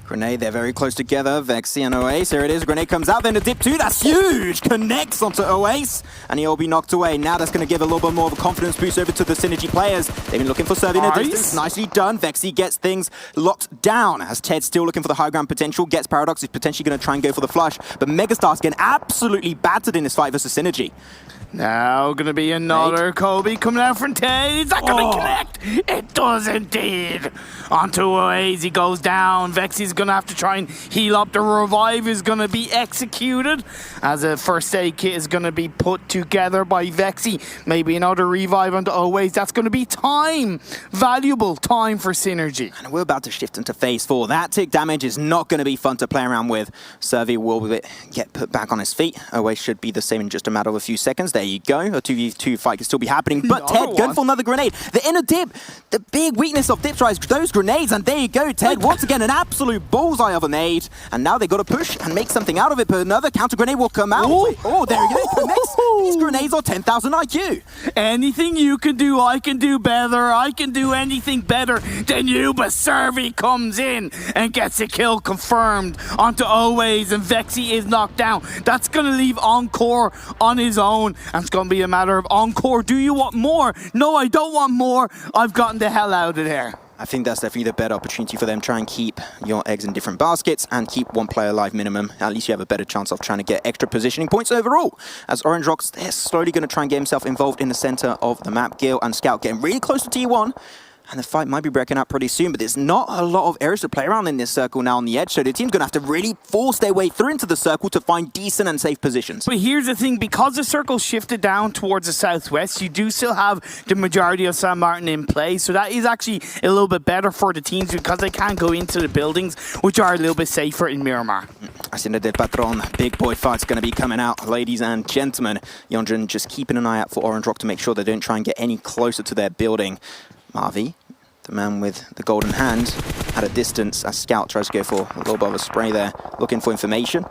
Speaker 4: Grenade, they're very close together. Vexy and Oace, here it is. Grenade comes out, then the dip 2, that's huge! Connects onto Oace, and he'll be knocked away. Now that's going to give a little bit more of a confidence boost over to the Synergy players. They've been looking for Servi in the distance. Nicely done. Vexy gets things locked down, as Ted's still looking for the high ground potential. Gets Paradox, is potentially going to try and go for the flush, but Megastar's getting absolutely battered in this fight versus Synergy.
Speaker 3: Now going to be another Kobe coming out from Ted. Is that going to connect? It does indeed. Onto Oaze, he goes down. Vexy's going to have to try and heal up. The revive is going to be executed as a first aid kit is going to be put together by Vexy. Maybe another revive onto Oaze. That's going to be time. Valuable time for Synergy.
Speaker 4: And we're about to shift into phase 4. That tick damage is not going to be fun to play around with. Servi will get put back on his feet. Oaze should be the same in just a matter of a few seconds. There you go. A 2v2 fight can still be happening. But Ted going for another grenade. The inner dip. The big weakness of dip tries those grenades. And there you go. Ted once again an absolute bullseye of a nade. And now they've got to push and make something out of it. But another counter grenade will come out. Oh, there you go. Connects. These grenades are 10,000 IQ.
Speaker 3: Anything you can do, I can do better. I can do anything better than you. But Servi comes in and gets a kill confirmed onto Oaze. And Vexy is knocked down. That's going to leave Encore on his own. And it's going to be a matter of Encore. Do you want more? No, I don't want more. I've gotten the hell out of there.
Speaker 4: I think that's definitely the better opportunity for them. Try and keep your eggs in different baskets and keep one player alive minimum. At least you have a better chance of trying to get extra positioning points overall. As Orange Rocks, they're slowly going to try and get himself involved in the center of the map. Gale and Scout getting really close to T1. And the fight might be breaking up pretty soon, but there's not a lot of areas to play around in this circle now on the edge, so the team's going to have to really force their way through into the circle to find decent and safe positions.
Speaker 3: But here's the thing, because the circle shifted down towards the southwest, you do still have the majority of San Martin in play, so that is actually a little bit better for the teams because they can go into the buildings, which are a little bit safer in Miramar.
Speaker 4: Hacienda del Patron, big boy fight's going to be coming out, ladies and gentlemen. Yonjin just keeping an eye out for Orange Rock to make sure they don't try and get any closer to their building. Marvi, the man with the golden hand, at a distance as Scout tries to go for a little bit of a spray there, looking for information.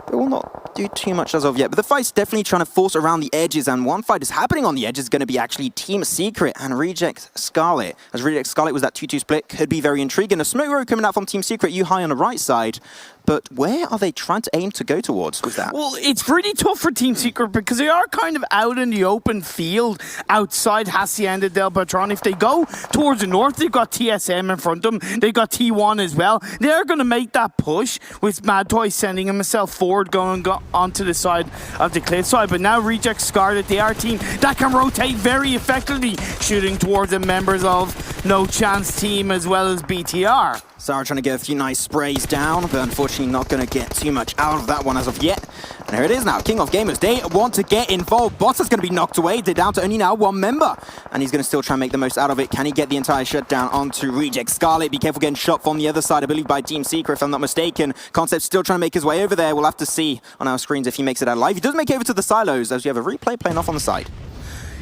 Speaker 4: But will not do too much as of yet. But the fight's definitely trying to force around the edges, and one fight is happening on the edges is going to be actually Team Secret and Reject Scarlet. As Reject Scarlet was that 2-2 split, could be very intriguing. A smoke road coming out from Team Secret, you high on the right side. But where are they trying to aim to go towards with that?
Speaker 3: Well, it's pretty tough for Team Secret because they are kind of out in the open field outside Hacienda del Patron. If they go towards the north, they've got TSM in front of them. They've got T1 as well. They're going to make that push with Mad Toy sending himself forward, going onto the side of the cliffside. But now Reject Scarlet, they are a team that can rotate very effectively, shooting towards the members of No Chance team as well as BTR.
Speaker 4: Sarah trying to get a few nice sprays down, but unfortunately not going to get too much out of that one as of yet. And here it is now, King of Gamers. They want to get involved. Boss is going to be knocked away. They're down to only now one member. And he's going to still try and make the most out of it. Can he get the entire shutdown onto Reject Scarlet? Be careful getting shot from the other side, I believe by Team Secret, if I'm not mistaken. Concept still trying to make his way over there. We'll have to see on our screens if he makes it out alive. He does make it over to the silos, as we have a replay playing off on the side.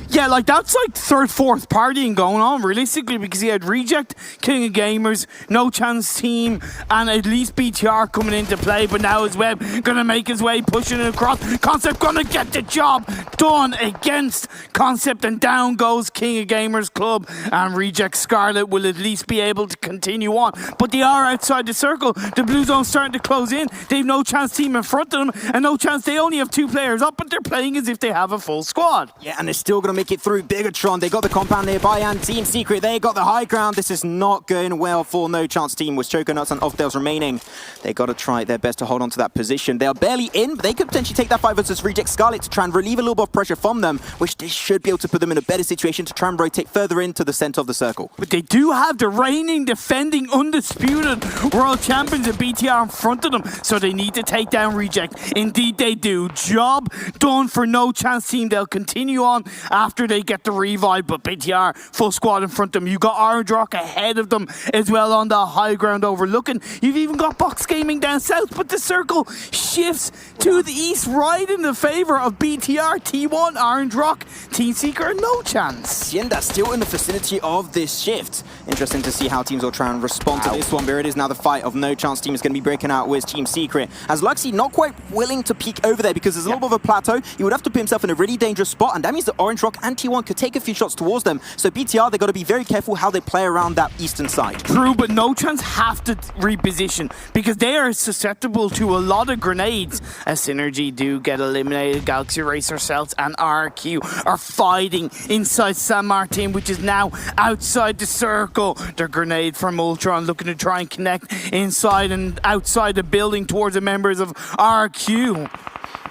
Speaker 3: Yeah, like that's like third, fourth partying going on realistically because he had Reject, King of Gamers, No Chance team, and at least BTR coming into play. But now is Webb gonna make his way, pushing it across. Concept gonna get the job done against Concept, and down goes King of Gamers Club, and Reject Scarlet will at least be able to continue on. But they are outside the circle. The blue zone's starting to close in. They've No Chance team in front of them, and No Chance, they only have 2 players up, but they're playing as if they have a full squad.
Speaker 4: Yeah, and they're still gonna make it through. Bigatron, they got the compound nearby, and Team Secret, they got the high ground. This is not going well for No Chance team with Choconuts and Offtails remaining. They got to try their best to hold on to that position. They are barely in, but they could potentially take that fight versus Reject Scarlet to try and relieve a little bit of pressure from them, which they should be able to put them in a better situation to try and rotate further into the center of the circle.
Speaker 3: But they do have the reigning, defending, undisputed world champions of BTR in front of them, so they need to take down Reject. Indeed they do. Job done for No Chance team. They'll continue on after they get the revive, but BTR full squad in front of them. You got Orange Rock ahead of them as well on the high ground overlooking. You've even got Box Gaming down south, but the circle shifts to the east right in the favor of BTR, T1, Orange Rock, Team Seeker, and No Chance.
Speaker 4: Hacienda still in the vicinity of this shift. Interesting to see how teams will try and respond to this one. There it is now, the fight of No Chance team is going to be breaking out with Team Secret, as Luxy not quite willing to peek over there because there's a little bit of a plateau. He would have to put himself in a really dangerous spot, and that means that Orange Rock and T1 could take a few shots towards them. So BTR, they've got to be very careful how they play around that eastern side.
Speaker 3: True, but No Chance have to reposition because they are susceptible to a lot of grenades. As Synergy do get eliminated, Galaxy Racer, Celts and RQ are fighting inside San Martin, which is now outside the circle. Their grenade from Ultron looking to try and connect inside and outside the building towards the members of RQ.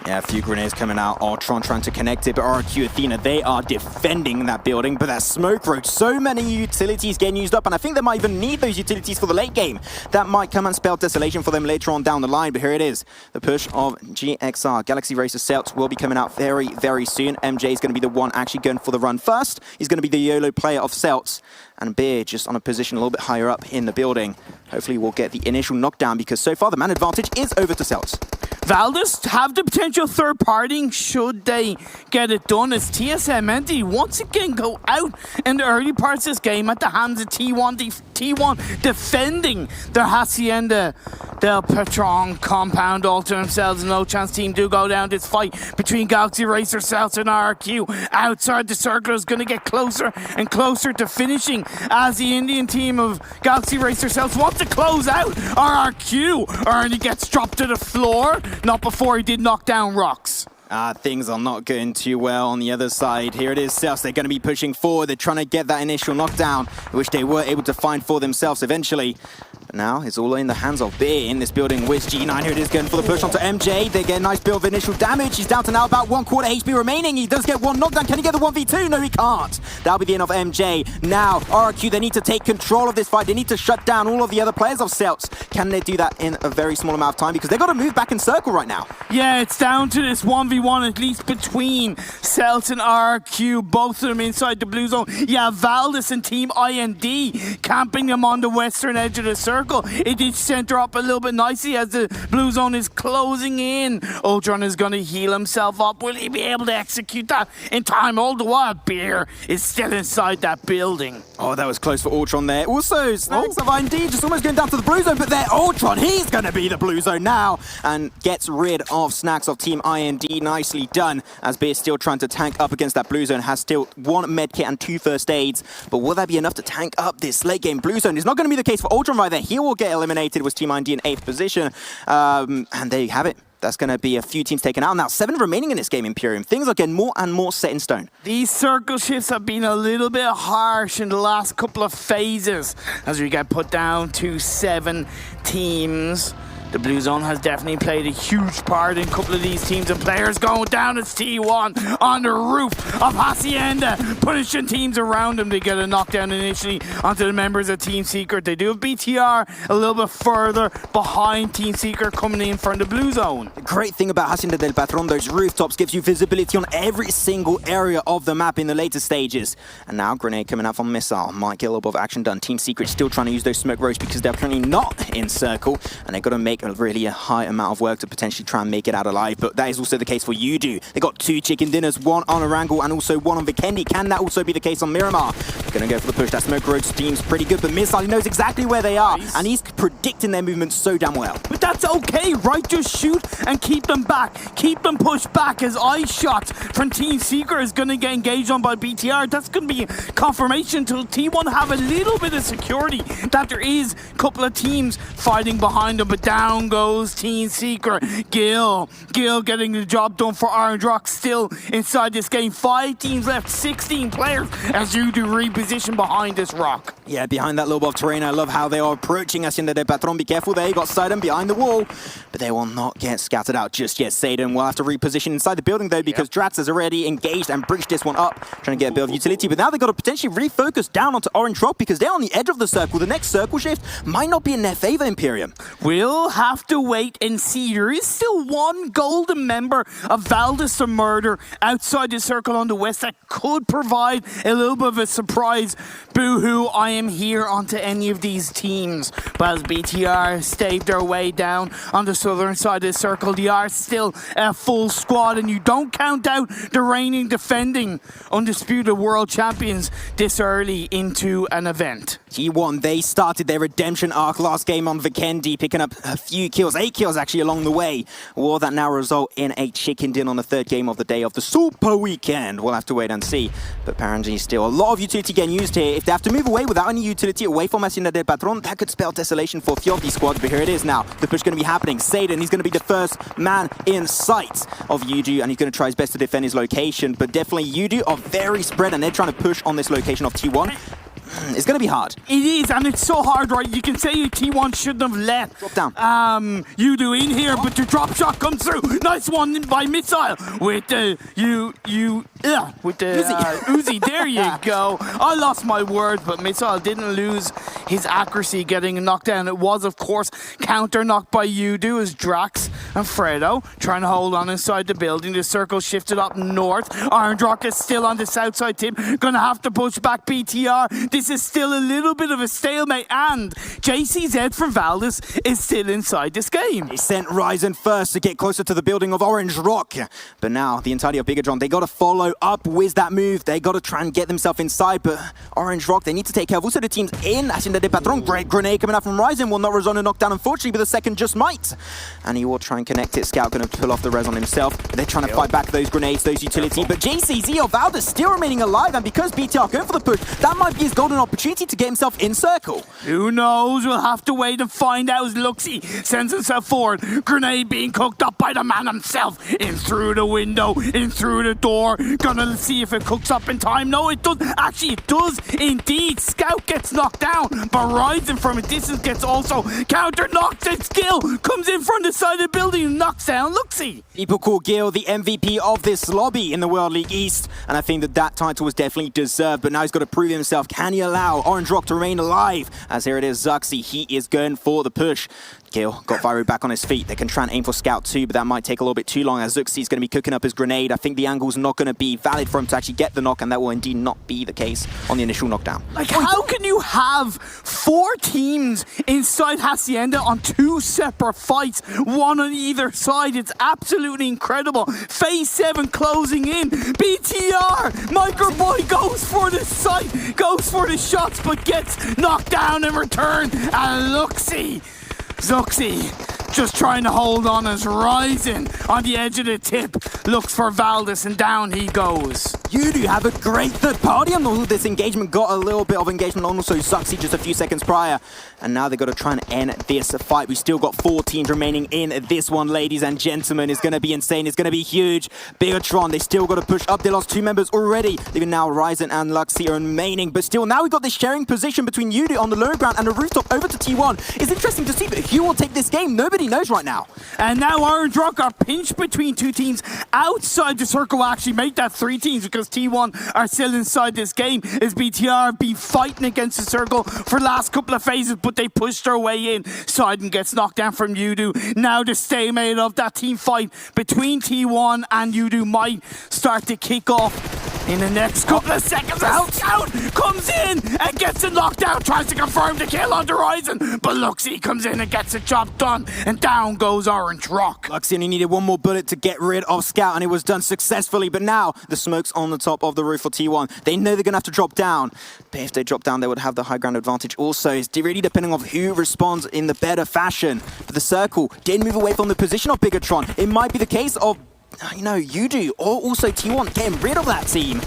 Speaker 4: Yeah, a few grenades coming out. Ultron trying to connect it, but RQ Athena, they are defending that building. But that smoke road, so many utilities getting used up, and I think they might even need those utilities for the late game. That might come and spell desolation for them later on down the line, but here it is. The push of GXR. Galaxy Racer Celts will be coming out very, very soon. MJ is going to be the one actually going for the run first. He's going to be the YOLO player of Celts. And Beer just on a position a little bit higher up in the building. Hopefully we'll get the initial knockdown because so far the man advantage is over to Celts.
Speaker 3: Valdez have the potential third partying should they get it done, as TSM Entity once again go out in the early parts of this game at the hands of T1. T1 defending their Hacienda del Patron compound all to themselves, and No Chance team do go down this fight between Galaxy Racer, Celts and RQ. Outside the circle is going to get closer and closer to finishing as the Indian team of Galaxy Racer Celts wants to close out RQ. Ernie gets dropped to the floor, not before he did knock down Rocks.
Speaker 4: Things are not going too well on the other side. Here it is, Sels. They're going to be pushing forward. They're trying to get that initial knockdown, which they were able to find for themselves eventually. But now it's all in the hands of ABDE in this building with G9. Here it is going for the push onto MJ. They get a nice bit of initial damage. He's down to now about 1/4 HP remaining. He does get one knockdown. Can he get the 1v2? No, he can't. That'll be the end of MJ. Now, RQ, they need to take control of this fight. They need to shut down all of the other players of Celts. Can they do that in a very small amount of time? Because they've got to move back in circle right now.
Speaker 3: Yeah, it's down to this 1v1 at least between Celts and RQ. Both of them inside the blue zone. Yeah, Valdez and Team IND camping them on the western edge of the circle. It did center up a little bit nicely as the blue zone is closing in. Ultron is going to heal himself up. Will he be able to execute that in time? All the while, Beer is still inside that building.
Speaker 4: Oh, that was close for Ultron there. Also, Snacks of IND just almost going down to the blue zone, but there, Ultron, he's going to be the blue zone now and gets rid of Snacks of Team IND. Nicely done, as Beer still trying to tank up against that blue zone. Has still 1 medkit and 2 first aids, but will that be enough to tank up this late game blue zone? It's not going to be the case for Ultron right there. He will get eliminated with Team IND in 8th position, and there you have it. That's going to be a few teams taken out. Now, 7 remaining in this game, Imperium. Things are getting more and more set in stone.
Speaker 3: These circle shifts have been a little bit harsh in the last couple of phases as we get put down to 7 teams. The blue zone has definitely played a huge part in a couple of these teams, and players going down as T1 on the roof of Hacienda, punishing teams around them. They get a knockdown initially onto the members of Team Secret. They do have BTR a little bit further behind Team Secret coming in from the blue zone.
Speaker 4: The great thing about Hacienda del Patron, those rooftops gives you visibility on every single area of the map in the later stages. And now Grenade coming out from Missile. Might get a little bit of action done. Team Secret still trying to use those smoke roads because they're currently not in circle, and they've got to make really a high amount of work to potentially try and make it out alive. But that is also the case for Yodoo. They got 2 chicken dinners, 1 on Erangel and also 1 on Vikendi. Can that also be the case on Miramar? Gonna go for the push. That smoke road seems pretty good, but Missile, he knows exactly where they are, and he's predicting their movements so damn well.
Speaker 3: But that's okay, right? Just shoot and keep them back. Keep them pushed back, as eye shots from Team Secret is going to get engaged on by BTR. That's going to be confirmation to T1 have a little bit of security that there is a couple of teams fighting behind them, but down goes Team Secret. Gil getting the job done for Orange Rock, still inside this game. 5 teams left, 16 players as you do reposition behind this rock.
Speaker 4: Yeah, behind that little bit of terrain. I love how they are approaching Hacienda del Patron. Be careful there, you got Sidon behind the wall, but they will not get scattered out just yet. Sidon will have to reposition inside the building though, because Dratz has already engaged and breached this one up, trying to get a bit of utility, but now they've got to potentially refocus down onto Orange Rock because they're on the edge of the circle. The next circle shift might not be in their favor, Imperium.
Speaker 3: We'll have to wait and see. There is still 1 golden member of Valdez to murder outside the circle on the west that could provide a little bit of a surprise. Boo-hoo, I am here onto any of these teams. But as BTR staved their way down on the southern side of the circle, they are still a full squad, and you don't count out the reigning defending undisputed world champions this early into an event.
Speaker 4: T1, they started their redemption arc last game on Vikendi, picking up a few kills, 8 kills actually along the way. Will that now result in a chicken din on the 3rd game of the day of the Super Weekend? We'll have to wait and see. But apparently still a lot of utility getting used here. If they have to move away without any utility away from Hacienda del Patron, that could spell desolation for a few of these squads. But here it is now. The push going to be happening. Sadin, he's going to be the first man in sight of Yodoo, and he's going to try his best to defend his location. But definitely Yodoo are very spread, and they're trying to push on this location of T1. It's going to be hard.
Speaker 3: It is, and it's so hard, right? You can say T1 shouldn't have let
Speaker 4: drop down.
Speaker 3: Yodoo in here, but the drop shot comes through. Nice one by Missile with the Uzi. There you go. I lost my words, but Missile didn't lose his accuracy getting knocked down. It was, of course, counter knocked by Yodoo as Drax and Fredo trying to hold on inside the building. The circle shifted up north. Orange Rock is still on the south side. Tim gonna have to push back BTR. This is still a little bit of a stalemate, and JCZ from Valdez is still inside this game.
Speaker 4: He sent Ryzen first to get closer to the building of Orange Rock, but now the entirety of Bigatron, they got to follow up with that move. They got to try and get themselves inside, but Orange Rock, they need to take care of also the teams in. Hacienda de Patron, great grenade coming out from Ryzen. Will not resolve a knockdown, unfortunately, but the second just might. And he will try and connect it. Scout going to pull off the res on himself. They're trying to fight back those grenades, those utility. But JCZ or Valdes still remaining alive, and because BTR going for the push, that might be his golden opportunity to get himself in circle.
Speaker 3: Who knows? We'll have to wait and find out as Luxy sends himself forward. Grenade being cooked up by the man himself. In through the window, in through the door. Gonna see if it cooks up in time. No, it does. Actually, it does indeed. Scout gets knocked down, but Ryzen from a distance gets also counter-knocked. And Skill comes in from the side of the building and knocks down Luxy.
Speaker 4: People call Gil the MVP of this lobby in the World League East, and I think that title was definitely deserved, but now he's got to prove himself. Can he allow Orange Rock to remain alive? As here it is, Zuxi, he is going for the push. Gil got Viru back on his feet. They can try and aim for Scout too, but that might take a little bit too long as Zuxi's going to be cooking up his grenade. I think the angle's not going to be valid for him to actually get the knock, and that will indeed not be the case on the initial knockdown.
Speaker 3: Like, how can you have 4 teams inside Hacienda on 2 separate fights, one on either side? It's absolutely incredible. Phase 7 closing in. BTR, Microboy goes for the sight, goes for the shots, but gets knocked down in return. And Luxy, Zuxi just trying to hold on as Ryzen on the edge of the tip looks for Valdes, and down he goes.
Speaker 4: Yodoo have a great third party on all this engagement. Got a little bit of engagement on also Zuxi just a few seconds prior. And now they've got to try and end this fight. We still got 4 teams remaining in this one, ladies and gentlemen. It's going to be insane. It's going to be huge. Bigatron, they still got to push up. They lost 2 members already. Even now, Ryzen and Luxy are remaining. But still, now we've got this sharing position between Yodoo on the low ground and the rooftop over to T1. It's interesting to see, but who will take this game? Nobody knows right now.
Speaker 3: And now Orange Rock are pinched between 2 teams outside the circle. Will actually make that 3 teams because T1 are still inside this game as BTR have been fighting against the circle for the last couple of phases, but they pushed their way in. Sidon gets knocked down from Yodoo. Now the stalemate of that team fight between T1 and Yodoo might start to kick off in the next couple of seconds. Scout comes in and gets a knockdown, tries to confirm the kill on the Ryzen, but Luxy comes in and gets the job done, and down goes Orange Rock.
Speaker 4: Luxy only needed 1 more bullet to get rid of Scout, and it was done successfully, but now the smoke's on the top of the roof for T1. They know they're going to have to drop down, but if they drop down, they would have the high ground advantage also. It's really depending on who responds in the better fashion. But the circle did move away from the position of Bigatron. It might be the case of, Yodoo or also T1 getting rid of that team.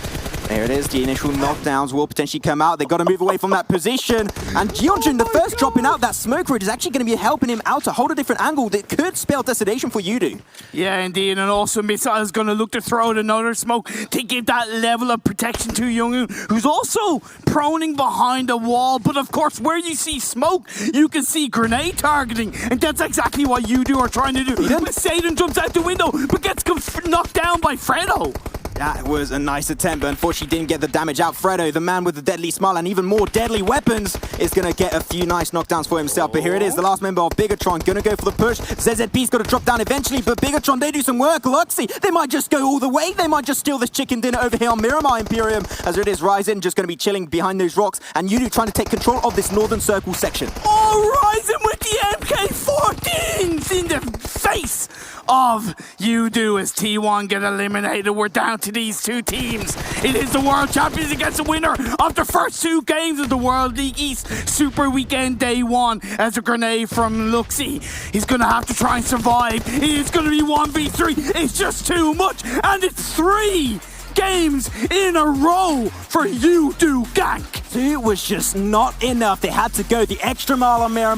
Speaker 4: There it is, the initial knockdowns will potentially come out. They've got to move away from that position. And Gyojin, the first dropping out, that smoke ridge is actually going to be helping him out to hold a different angle that could spell destination for Yodoo.
Speaker 3: Yeah, indeed, and also Missile is going to look to throw out another smoke to give that level of protection to Young-Eun, who's also proning behind a wall. But of course, where you see smoke, you can see grenade targeting, and that's exactly what Yodoo are trying to do. Satan jumps out the window, but gets knocked down by Fredo.
Speaker 4: That was a nice attempt, but unfortunately didn't get the damage out. Fredo, the man with the deadly smile and even more deadly weapons, is going to get a few nice knockdowns for himself. But here it is, the last member of Bigatron going to go for the push. ZZP's got to drop down eventually, but Bigatron, they do some work. Luxy, they might just go all the way. They might just steal this chicken dinner over here on Miramar Imperium. As it is, Ryzen just going to be chilling behind those rocks, and Yodoo trying to take control of this northern circle section.
Speaker 3: Oh, Ryzen with the MK14s in the face of Yodoo as T1 get eliminated. We're down to these 2 teams. It is the World Champions against the winner of the first 2 games of the World League East Super Weekend Day 1 as a grenade from Luxy. He's going to have to try and survive. It's going to be 1v3. It's just too much, and it's 3 games in a row for Yodoo Gank.
Speaker 4: 2 was just not enough. They had to go the extra mile on Miramar.